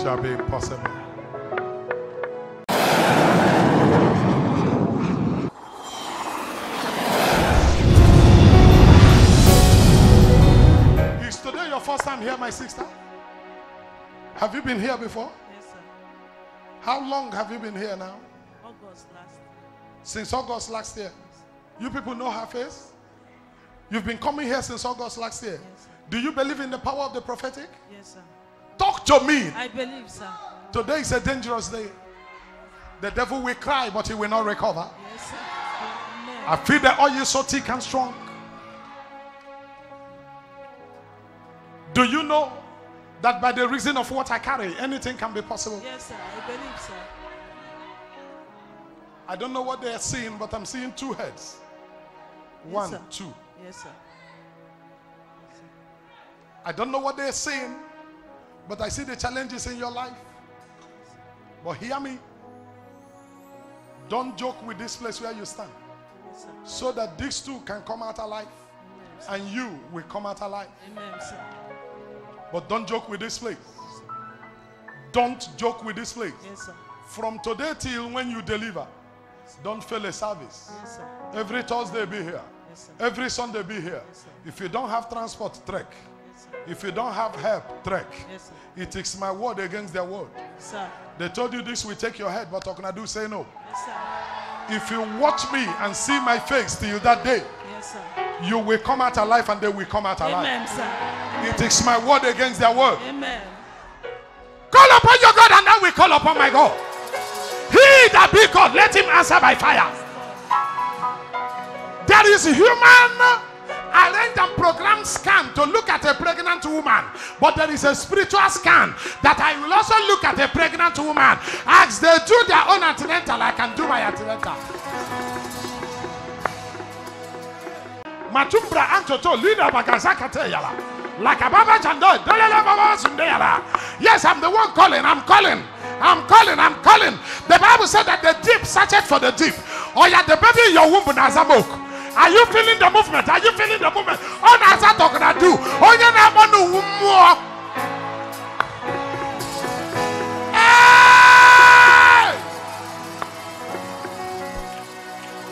shall be impossible. Is today your first time here, my sister? Have you been here before? Yes, sir. How long have you been here now? August last year. Since August last year. You people know her face? You've been coming here since August last year. Yes, sir. Do you believe in the power of the prophetic? Yes, sir. Talk to me. I believe, sir. Today is a dangerous day. The devil will cry, but he will not recover. Yes, sir. Amen. I feel the oil so thick and strong. Do you know That by the reason of what I carry, anything can be possible. Yes, sir. I believe, sir. I don't know what they are seeing, but I'm seeing two heads. One, sir. two. Yes, sir. I don't know what they're seeing, but I see the challenges in your life. But hear me. Don't joke with this place where you stand. Yes, sir. So that these two can come out alive. Amen, And you will come out alive. Amen, sir. But don't joke with this place. Don't joke with this place. Yes, sir. From today till when you deliver, don't fail a service. Yes, sir. Every Thursday be here. Yes, sir. Every Sunday be here. Yes, sir. If you don't have transport, trek. Yes, sir. If you don't have help, trek. Yes, sir. It takes my word against their word. Sir. They told you this will take your head, but Talknado say no. Yes, sir. If you watch me and see my face till that day, Yes, sir. you will come out alive and they will come out alive. Amen, sir. It takes my word against their word. Amen. Call upon your God and I will call upon my God. He that be God, let him answer by fire. There is human arranged and programmed scan to look at a pregnant woman, but there is a spiritual scan that I will also look at a pregnant woman. As they do their own antenatal, I can do my antenatal. Matumbra antoto leader bagazakate yala. Like a baba jando, dolele baba sundeyala. Yes, I'm the one calling. I'm calling. I'm calling. I'm calling. The Bible said that the deep searcheth for the deep. Oh yeah, the baby in your womb nazamok. Are you feeling the movement? Are you feeling the movement? Oh, that's what Talknado. Oh, you're not going to more.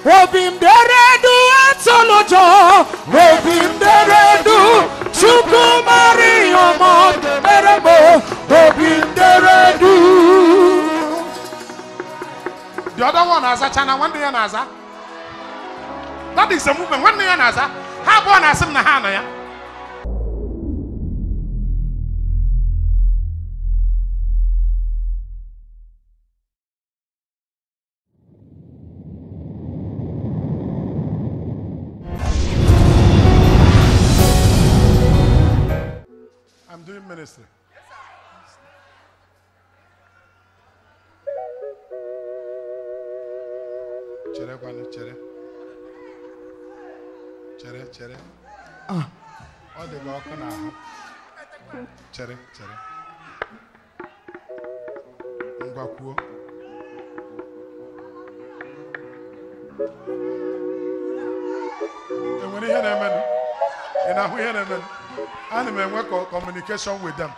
Obim deredu atolojo, obim deredu chukumari omo derebo, obim deredu. The other one has a channel, one day an asa. That is a movement. One day an asa. How one has him Nahana? I'm doing ministry. Chere kwani chere. Chere. Ọ dị gị ọkụ n'ahụ. Chere. Ngwa kwuo. Enwere ihe na-emenụ? Ị na-ahụ ihe na-emenụ? Ana m enwe communication with them.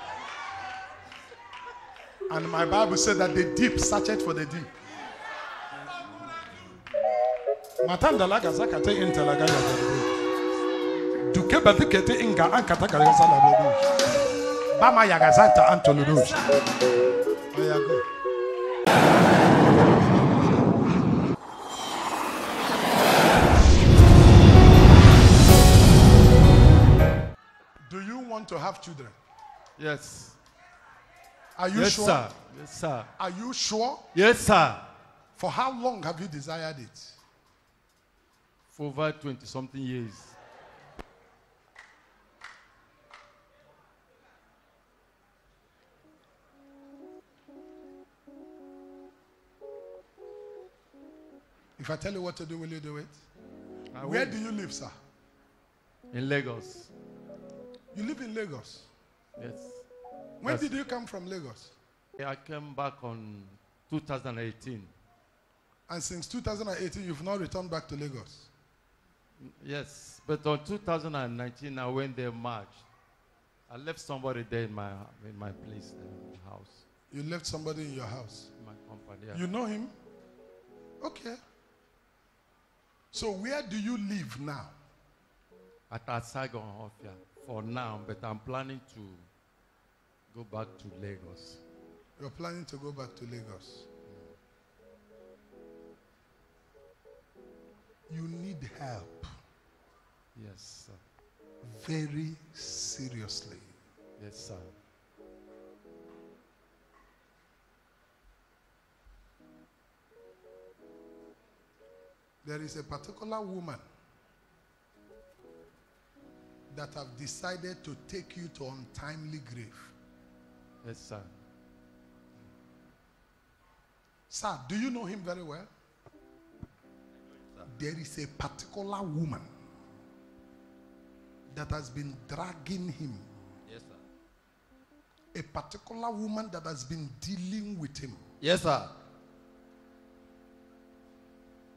And my Bible said that the deep searched for the deep. Matandala gazakate intelaga yagabu. Duke batikete inga ankata karasa labedu. Bama yagazanta antoludu. Oh yeah, go. Do you want to have children? Yes. Are you Yes, sure? sir. Yes, sir. Are you sure? Yes, sir. For how long have you desired it? For over 20-something years. If I tell you what to do, will you do it? I Where will. do you live, sir? In Lagos. You live in Lagos. Yes. When Yes. did you come from Lagos? I came back on 2018. And since 2018, you've not returned back to Lagos. Yes. But on 2019, I went there March. I left somebody there in my place, there, in the house, You left somebody in your house. in my company. Yeah. You know him? Okay. So where do you live now? At Saigon, Ofia, for now, but I'm planning to go back to Lagos. You're planning to go back to Lagos. You need help Yes, sir. very seriously. Yes, sir. There is a particular woman that have decided to take you to untimely grave. Yes, sir. Sir, do you know him very well? There is a particular woman that has been dragging him. Yes, sir. A particular woman that has been dealing with him. Yes, sir.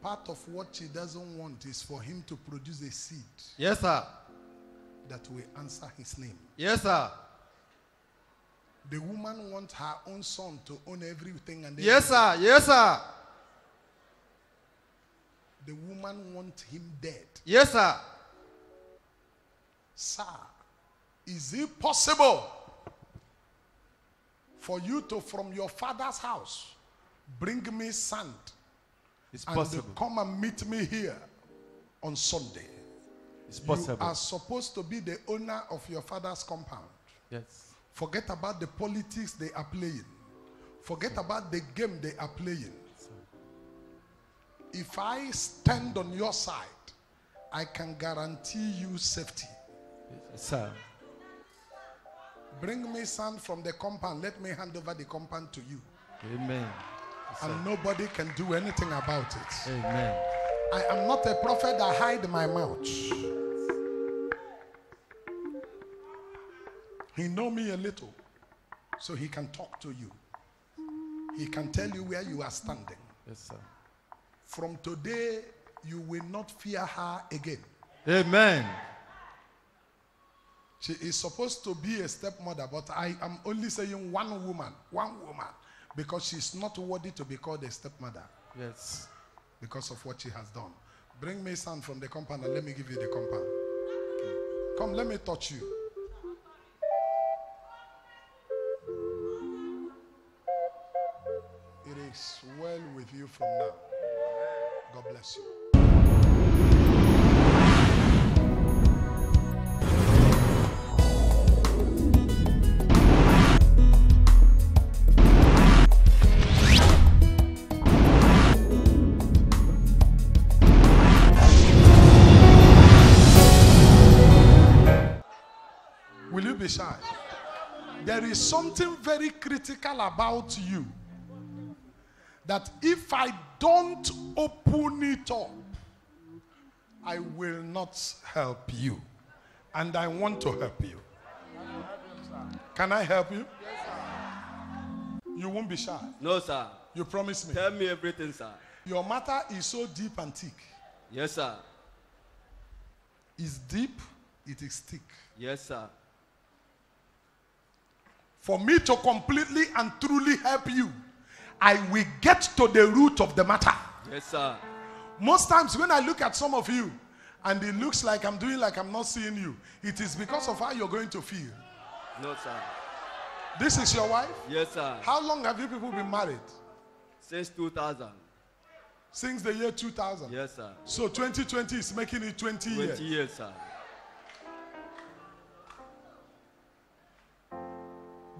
Part of what she doesn't want is for him to produce a seed Yes, sir. that will answer his name. Yes, sir. The woman wants her own son to own everything and Yes, sir. Yes, sir. The woman wants him dead. Yes, sir. Sir, is it possible for you to, from your father's house, bring me sand It's and possible. come and meet me here on Sunday? It's You possible. are supposed to be the owner of your father's compound. Yes. Forget about the politics they are playing. Forget about the game they are playing. If I stand on your side, I can guarantee you safety. Yes, sir. Bring me sand from the compound. Let me hand over the compound to you. Amen. Yes, sir. And nobody can do anything about it. Amen. I am not a prophet that hide my mouth. He know me a little, so he can talk to you. He can tell you where you are standing. Yes, sir. From today, you will not fear her again. Amen. She is supposed to be a stepmother, but I am only saying one woman, because she's not worthy to be called a stepmother Yes. because of what she has done. Bring me sand from the compound and let me give you the compound. Come, let me touch you. It is well with you from now. God bless you. Will you be shy? There is something very critical about you that if I don't open it up, I will not help you. And I want to help you. Can I help you? You won't be shy. No, sir. You promise me. Tell me everything, sir. Your matter is so deep and thick. Yes, sir. It's deep, it is thick. Yes, sir. For me to completely and truly help you, I will get to the root of the matter. Yes, sir. Most times when I look at some of you and it looks like I'm doing like I'm not seeing you, it is because of how you're going to feel. No, sir. This is your wife? Yes, sir. How long have you people been married? Since 2000. Since the year 2000? Yes, sir. So 2020 is making it 20 years. 20 years, sir.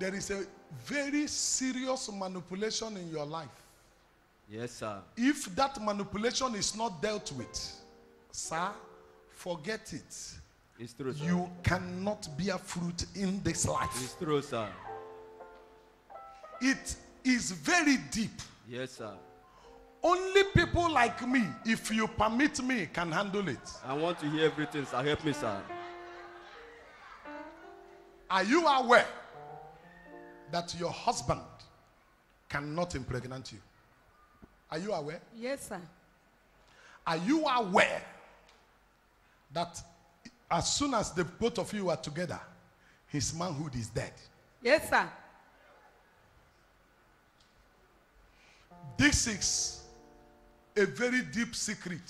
There is a very serious manipulation in your life. Yes, sir. If that manipulation is not dealt with, sir, forget it. It's true, sir. You cannot bear fruit in this life. It's true, sir. It is very deep. Yes, sir. Only people like me, if you permit me, can handle it. I want to hear everything, sir. Help me, sir. Are you aware that your husband cannot impregnate you? Are you aware? Yes, sir. Are you aware that as soon as the both of you are together, his manhood is dead? Yes, sir. This is a very deep secret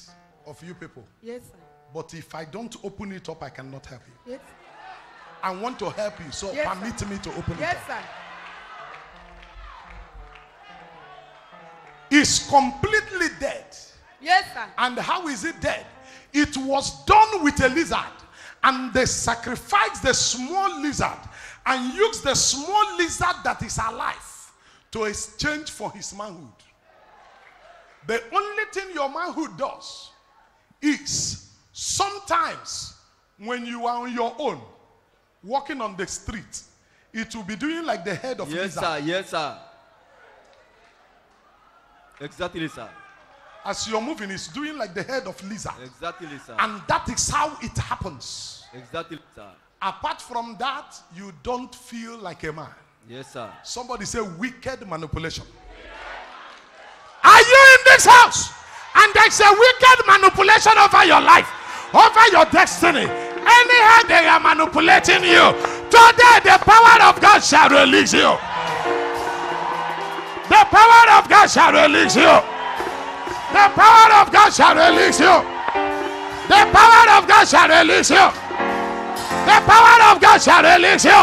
of you people. Yes, sir. But if I don't open it up, I cannot help you. Yes. I want to help you, so Yes, permit sir. me to open Yes, it up. sir. It's completely dead. Yes, sir. And how is it dead? It was done with a lizard, and they sacrificed the small lizard and used the small lizard that is alive to exchange for his manhood. The only thing your manhood does is sometimes when you are on your own, walking on the street, it will be doing like the head of Yes, lizard. sir. Yes, sir. Exactly, sir. As you're moving, it's doing like the head of lizard. Exactly, sir. And that is how it happens. Exactly, sir. Apart from that, you don't feel like a man. Yes, sir. Somebody say wicked manipulation. Are you in this house? And there's a wicked manipulation over your life, over your destiny. Anyhow they are manipulating you, today the power of God shall release you. The power of God shall release you. The power of God shall release you. The power of God shall release you. The power of God shall release you.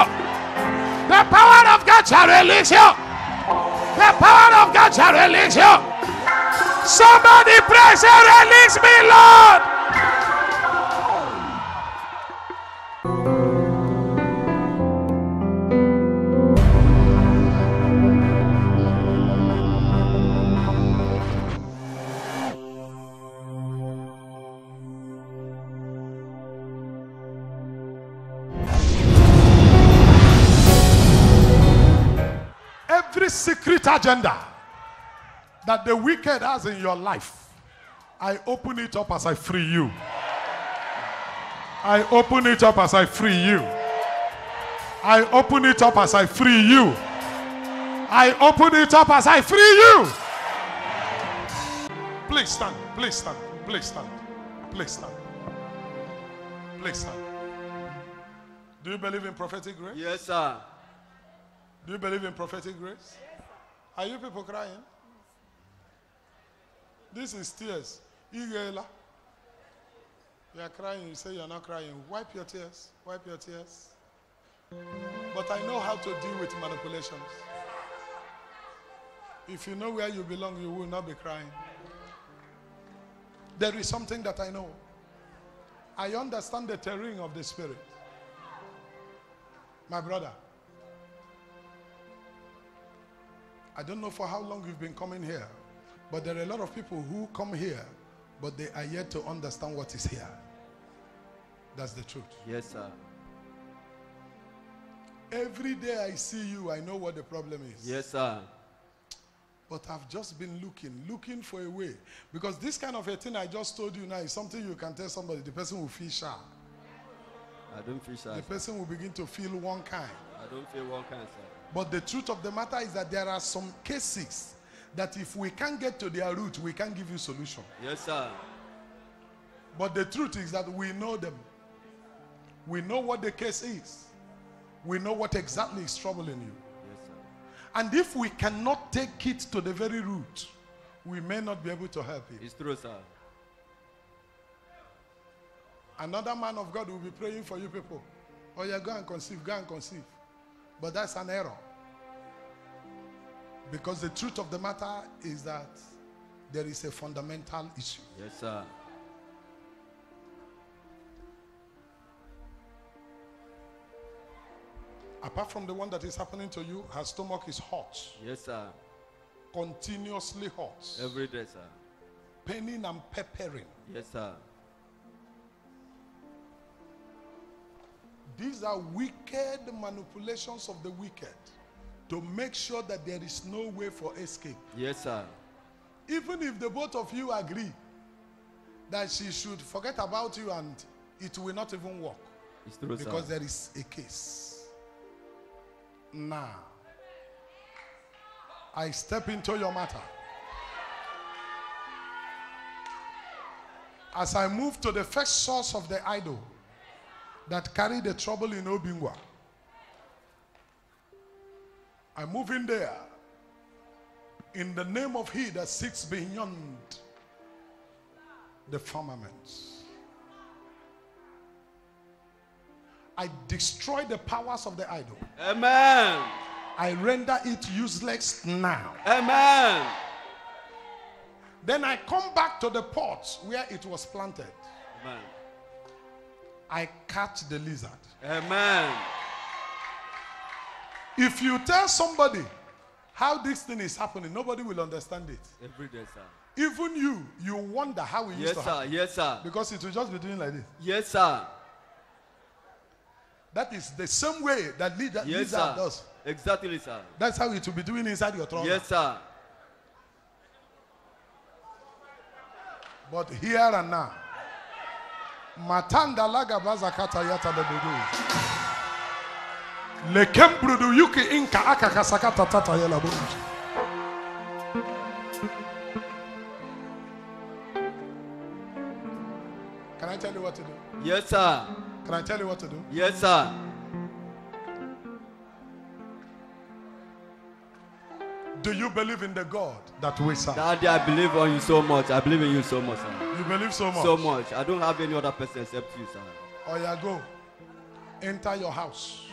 The power of God shall release you. The power of God shall release you. Somebody pray, say, release me, Lord. Every secret agenda that the wicked has in your life, I open it up as I free you. I open it up as I free you. I open it up as I free you. I open it up as I free you. Please stand. Please stand. Please stand. Please stand. Please stand. Do you believe in prophetic grace? Yes, sir. Do you believe in prophetic grace? Are you people crying? This is tears. Igela. You are crying, you say you are not crying. Wipe your tears. Wipe your tears. But I know how to deal with manipulations. If you know where you belong, you will not be crying. There is something that I know. I understand the terrain of the spirit. My brother, I don't know for how long you've been coming here, but there are a lot of people who come here, but they are yet to understand what is here. That's the truth. Yes, sir. Every day I see you, I know what the problem is. Yes, sir. But I've just been looking for a way. Because this kind of a thing I just told you now is something you can tell somebody. The person will feel shy. I don't feel shy. The person will begin to feel one kind. I don't feel one kind, sir. But the truth of the matter is that there are some cases that if we can't get to their root, we can't give you solution. Yes, sir. But the truth is that we know them. We know what the case is. We know what exactly is troubling you. Yes, sir. And if we cannot take it to the very root, we may not be able to help you. It's true, sir. Another man of God will be praying for you people. Oh yeah, go and conceive, go and conceive. But that's an error. Because the truth of the matter is that there is a fundamental issue. Yes, sir. Apart from the one that is happening to you, her stomach is hot. Yes, sir. Continuously hot. Every day, sir. Paining and peppering. Yes, sir. These are wicked manipulations of the wicked to make sure that there is no way for escape. Yes, sir. Even if the both of you agree that she should forget about you and it will not even work. It's true, Because sir. there is a case. Now, I step into your matter. As I move to the first source of the idol that carried the trouble in Obingwa, I move in there in the name of He that sits beyond the firmament. I destroy the powers of the idol. Amen. I render it useless now. Amen. Then I come back to the pot where it was planted. Amen. I catch the lizard. Amen. If you tell somebody how this thing is happening, nobody will understand it. Every day, sir. Even you wonder how it used Yes, to sir. happen. Yes, sir. Because it will just be doing like this. Yes, sir. That is the same way that Yes, lizard sir. does. Exactly, sir. That's how it will be doing inside your throat. Yes, sir. But here and now, Matanda lagabaza kata yata lebudu. Lekembrudu yuki inka akakasakata tata yelabu. Can I tell you what to do? Yes, sir. Can I tell you what to do? Yes, sir. Do you believe in the God that we serve? Daddy, I believe on you so much. I believe in you so much, sir. You believe so much? So much. I don't have any other person except you, sir. Oh yeah, go. Enter your house.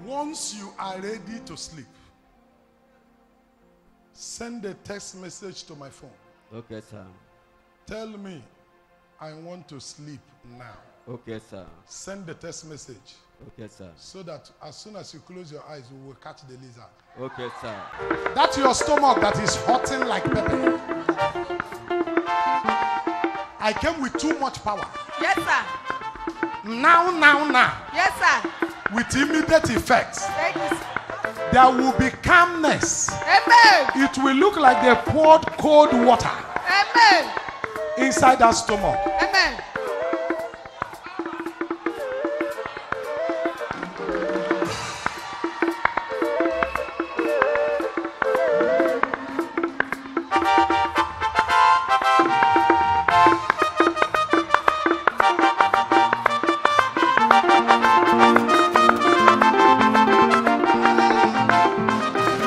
Once you are ready to sleep, send a text message to my phone. Okay, sir. Tell me, I want to sleep now. Okay, sir. Send the text message Okay, sir. so that as soon as you close your eyes, we will catch the lizard. Okay, sir. That's your stomach that is hurting like pepper. I came with too much power. Yes, sir. Now. Yes, sir. With immediate effects. Thank you, sir. There will be calmness. Amen. It will look like they poured cold water Amen. inside that stomach. Amen.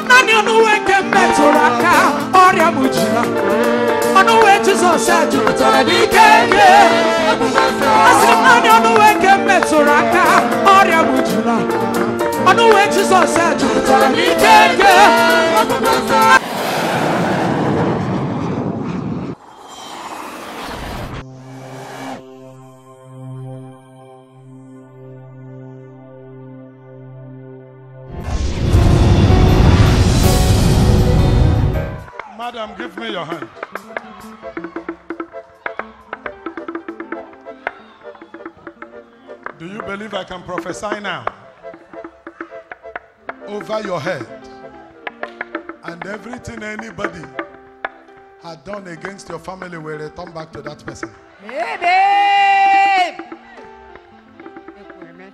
Nani onuweke meturaka ọrịa mujina. Onuwe Jesus ejupụtara n'ikeke. Asị m nani onuweke meturaka ọrịa mujina. Onuwe Jesus ejupụtara n'ikeke. Madam, give me your hand. Do you believe I can prophesy now? Over your head. And everything anybody had done against your family will return back to that person. Amen.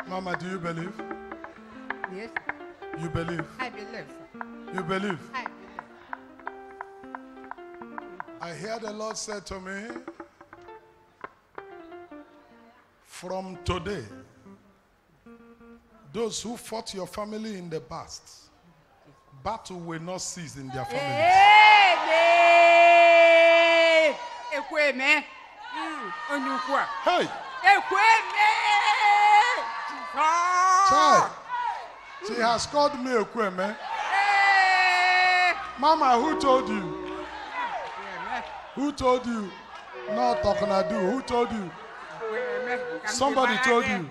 Mama, do you believe? Yes, You believe? I believe, sir. You believe? I believe. I hear the Lord say to me, from today, those who fought your family in the past, battle will not cease in their families. Amen. Ekweme. Onukwa. Hey, Ekweme. child, she has called me a queen, man. Mama, who told you? Who told you? No Talknado. Who told you? Somebody told you.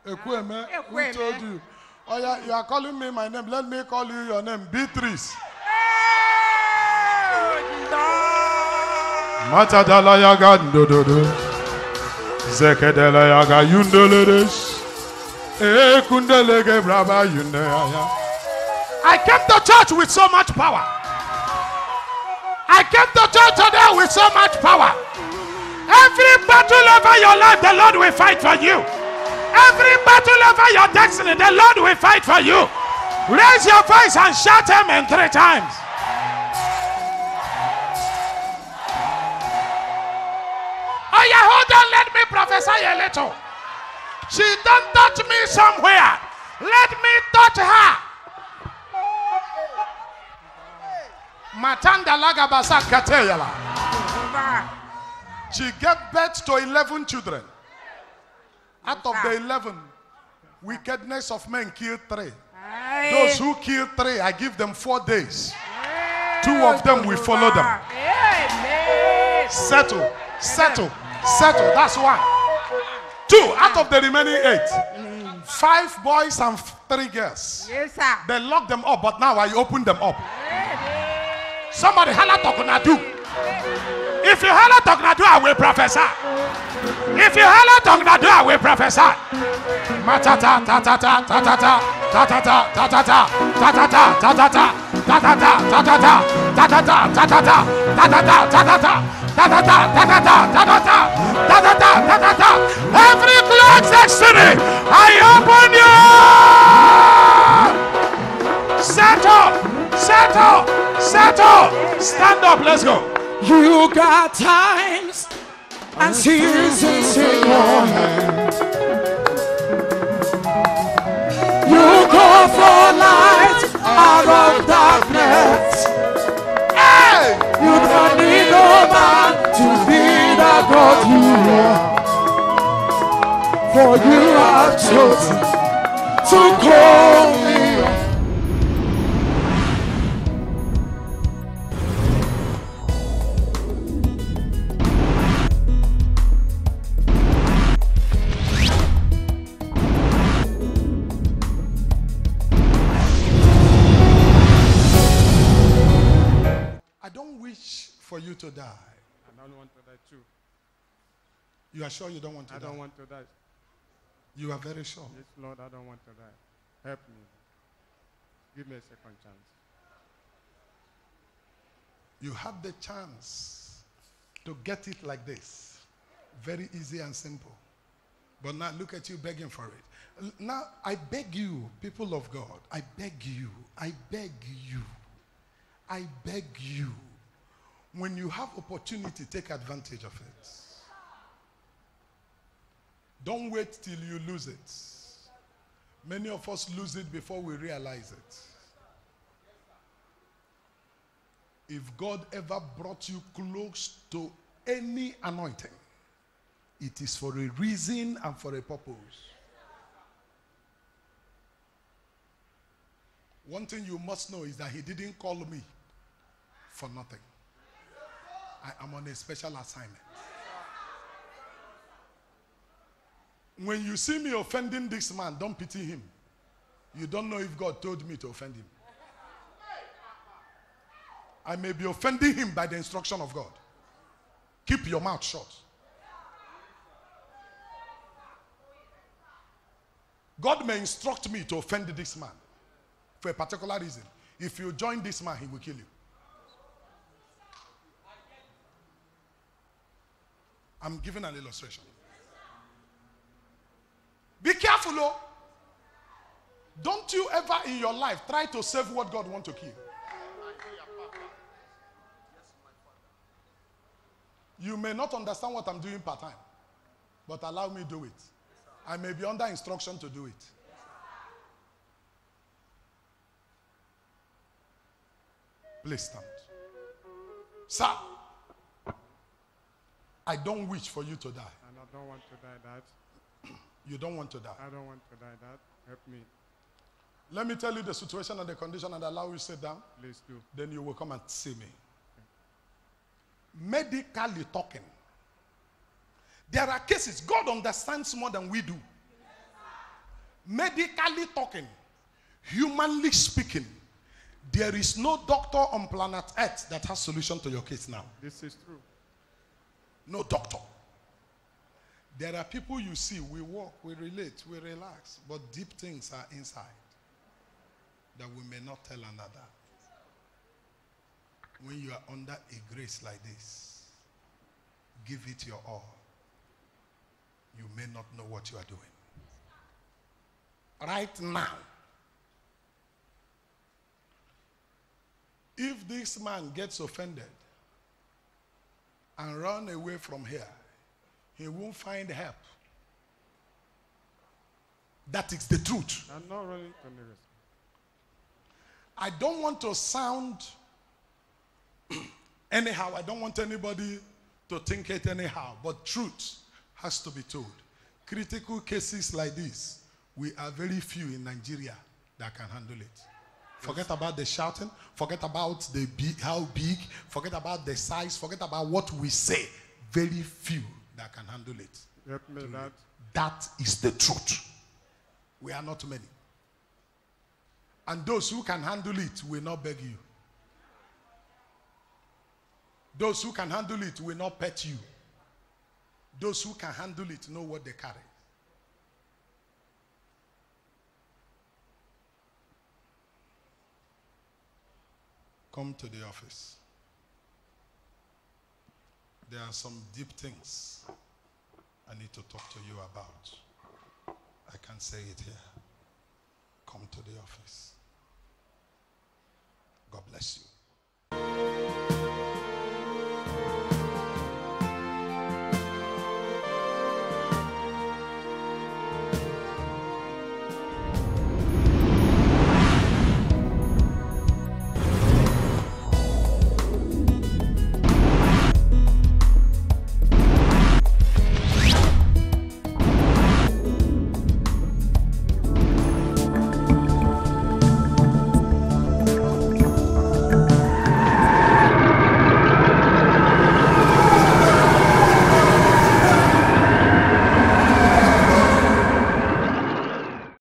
Ekweme. Who told you? Oh yeah, you are calling me my name. Let me call you your name, Beatrice. Matadala yaga ndododo. Zekedela yaga yundeledes. Ekundelege braba yundeya. I came to church with so much power. I came to church today with so much power. Every battle over your life, the Lord will fight for you. Every battle over your destiny, the Lord will fight for you. Raise your voice and shout amen 3 times. Oh yeah, hold on, let me prophesy a little. She don't touch me somewhere. Let me touch her. Matanda lagabasa kateyala. She gave birth to 11 children. Out of the 11, wickedness of men killed 3. Those who killed 3, I give them 4 days. 2 of them will follow them. Settle. That's 1. 2 out of the remaining 8. 5 boys and 3 girls. Yes, sir. They locked them up, but now I open them up. Somebody holla Talknado. If you holler Talknado, I will prophesy. If you holler Talknado, I will prophesy. Matata, tatata, tatata, tatata, tatata, tatata, tatata, tatata, tatata, tatata, tatata, tatata, tatata, tatata, tatata, tatata, tatata, tatata. Every clock destiny, I open you. Settle, settle, settle. Stand up, let's go. You got times and seasons in your hand. You go for light out of darkness. Hey! You don't need no man to be the God you are. For you have chosen to call me. I don't wish for you to die. I don't want to die too. You are sure you don't want to I die? don't want to die. You are very sure. Yes, Lord, I don't want to die. Help me. Give me a second chance. You had the chance to get it like this. Very easy and simple. But now look at you begging for it. Now, I beg you, people of God, I beg you, I beg you, I beg you. When you have opportunity, take advantage of it. Don't wait till you lose it. Many of us lose it before we realize it. If God ever brought you close to any anointing, it is for a reason and for a purpose. One thing you must know is that he didn't call me for nothing. I am on a special assignment. When you see me offending this man, don't pity him. You don't know if God told me to offend him. I may be offending him by the instruction of God. Keep your mouth shut. God may instruct me to offend this man for a particular reason. If you join this man, he will kill you. I'm giving an illustration. Be careful, oh. Don't you ever in your life try to save what God wants to kill. You may not understand what I'm doing part time, but allow me to do it. I may be under instruction to do it. Please stand. Sir, I don't wish for you to die. And I don't want to die, Dad. You don't want to die. I don't want to die, Dad. Help me. Let me tell you the situation and the condition and allow you to sit down. Please do. Then you will come and see me. Medically talking, there are cases God understands more than we do. Medically talking, humanly speaking, there is no doctor on planet Earth that has solution to your case now. This is true. No doctor. There are people you see, we walk, we relate, we relax, but deep things are inside that we may not tell another. When you are under a grace like this, give it your all. You may not know what you are doing. Right now, if this man gets offended and run away from here, he won't find help. That is the truth. I'm not running from the risk. I don't want to sound anyhow. I don't want anybody to think it anyhow. But truth has to be told. Critical cases like this, we are very few in Nigeria that can handle it. Forget about the shouting. Forget about the how big. Forget about the size. Forget about what we say. Very few that can handle it. Help me, Dad. That is the truth. We are not many. And those who can handle it will not beg you. Those who can handle it will not pet you. Those who can handle it know what they carry. Come to the office. There are some deep things I need to talk to you about. I can't say it here. Come to the office. God bless you.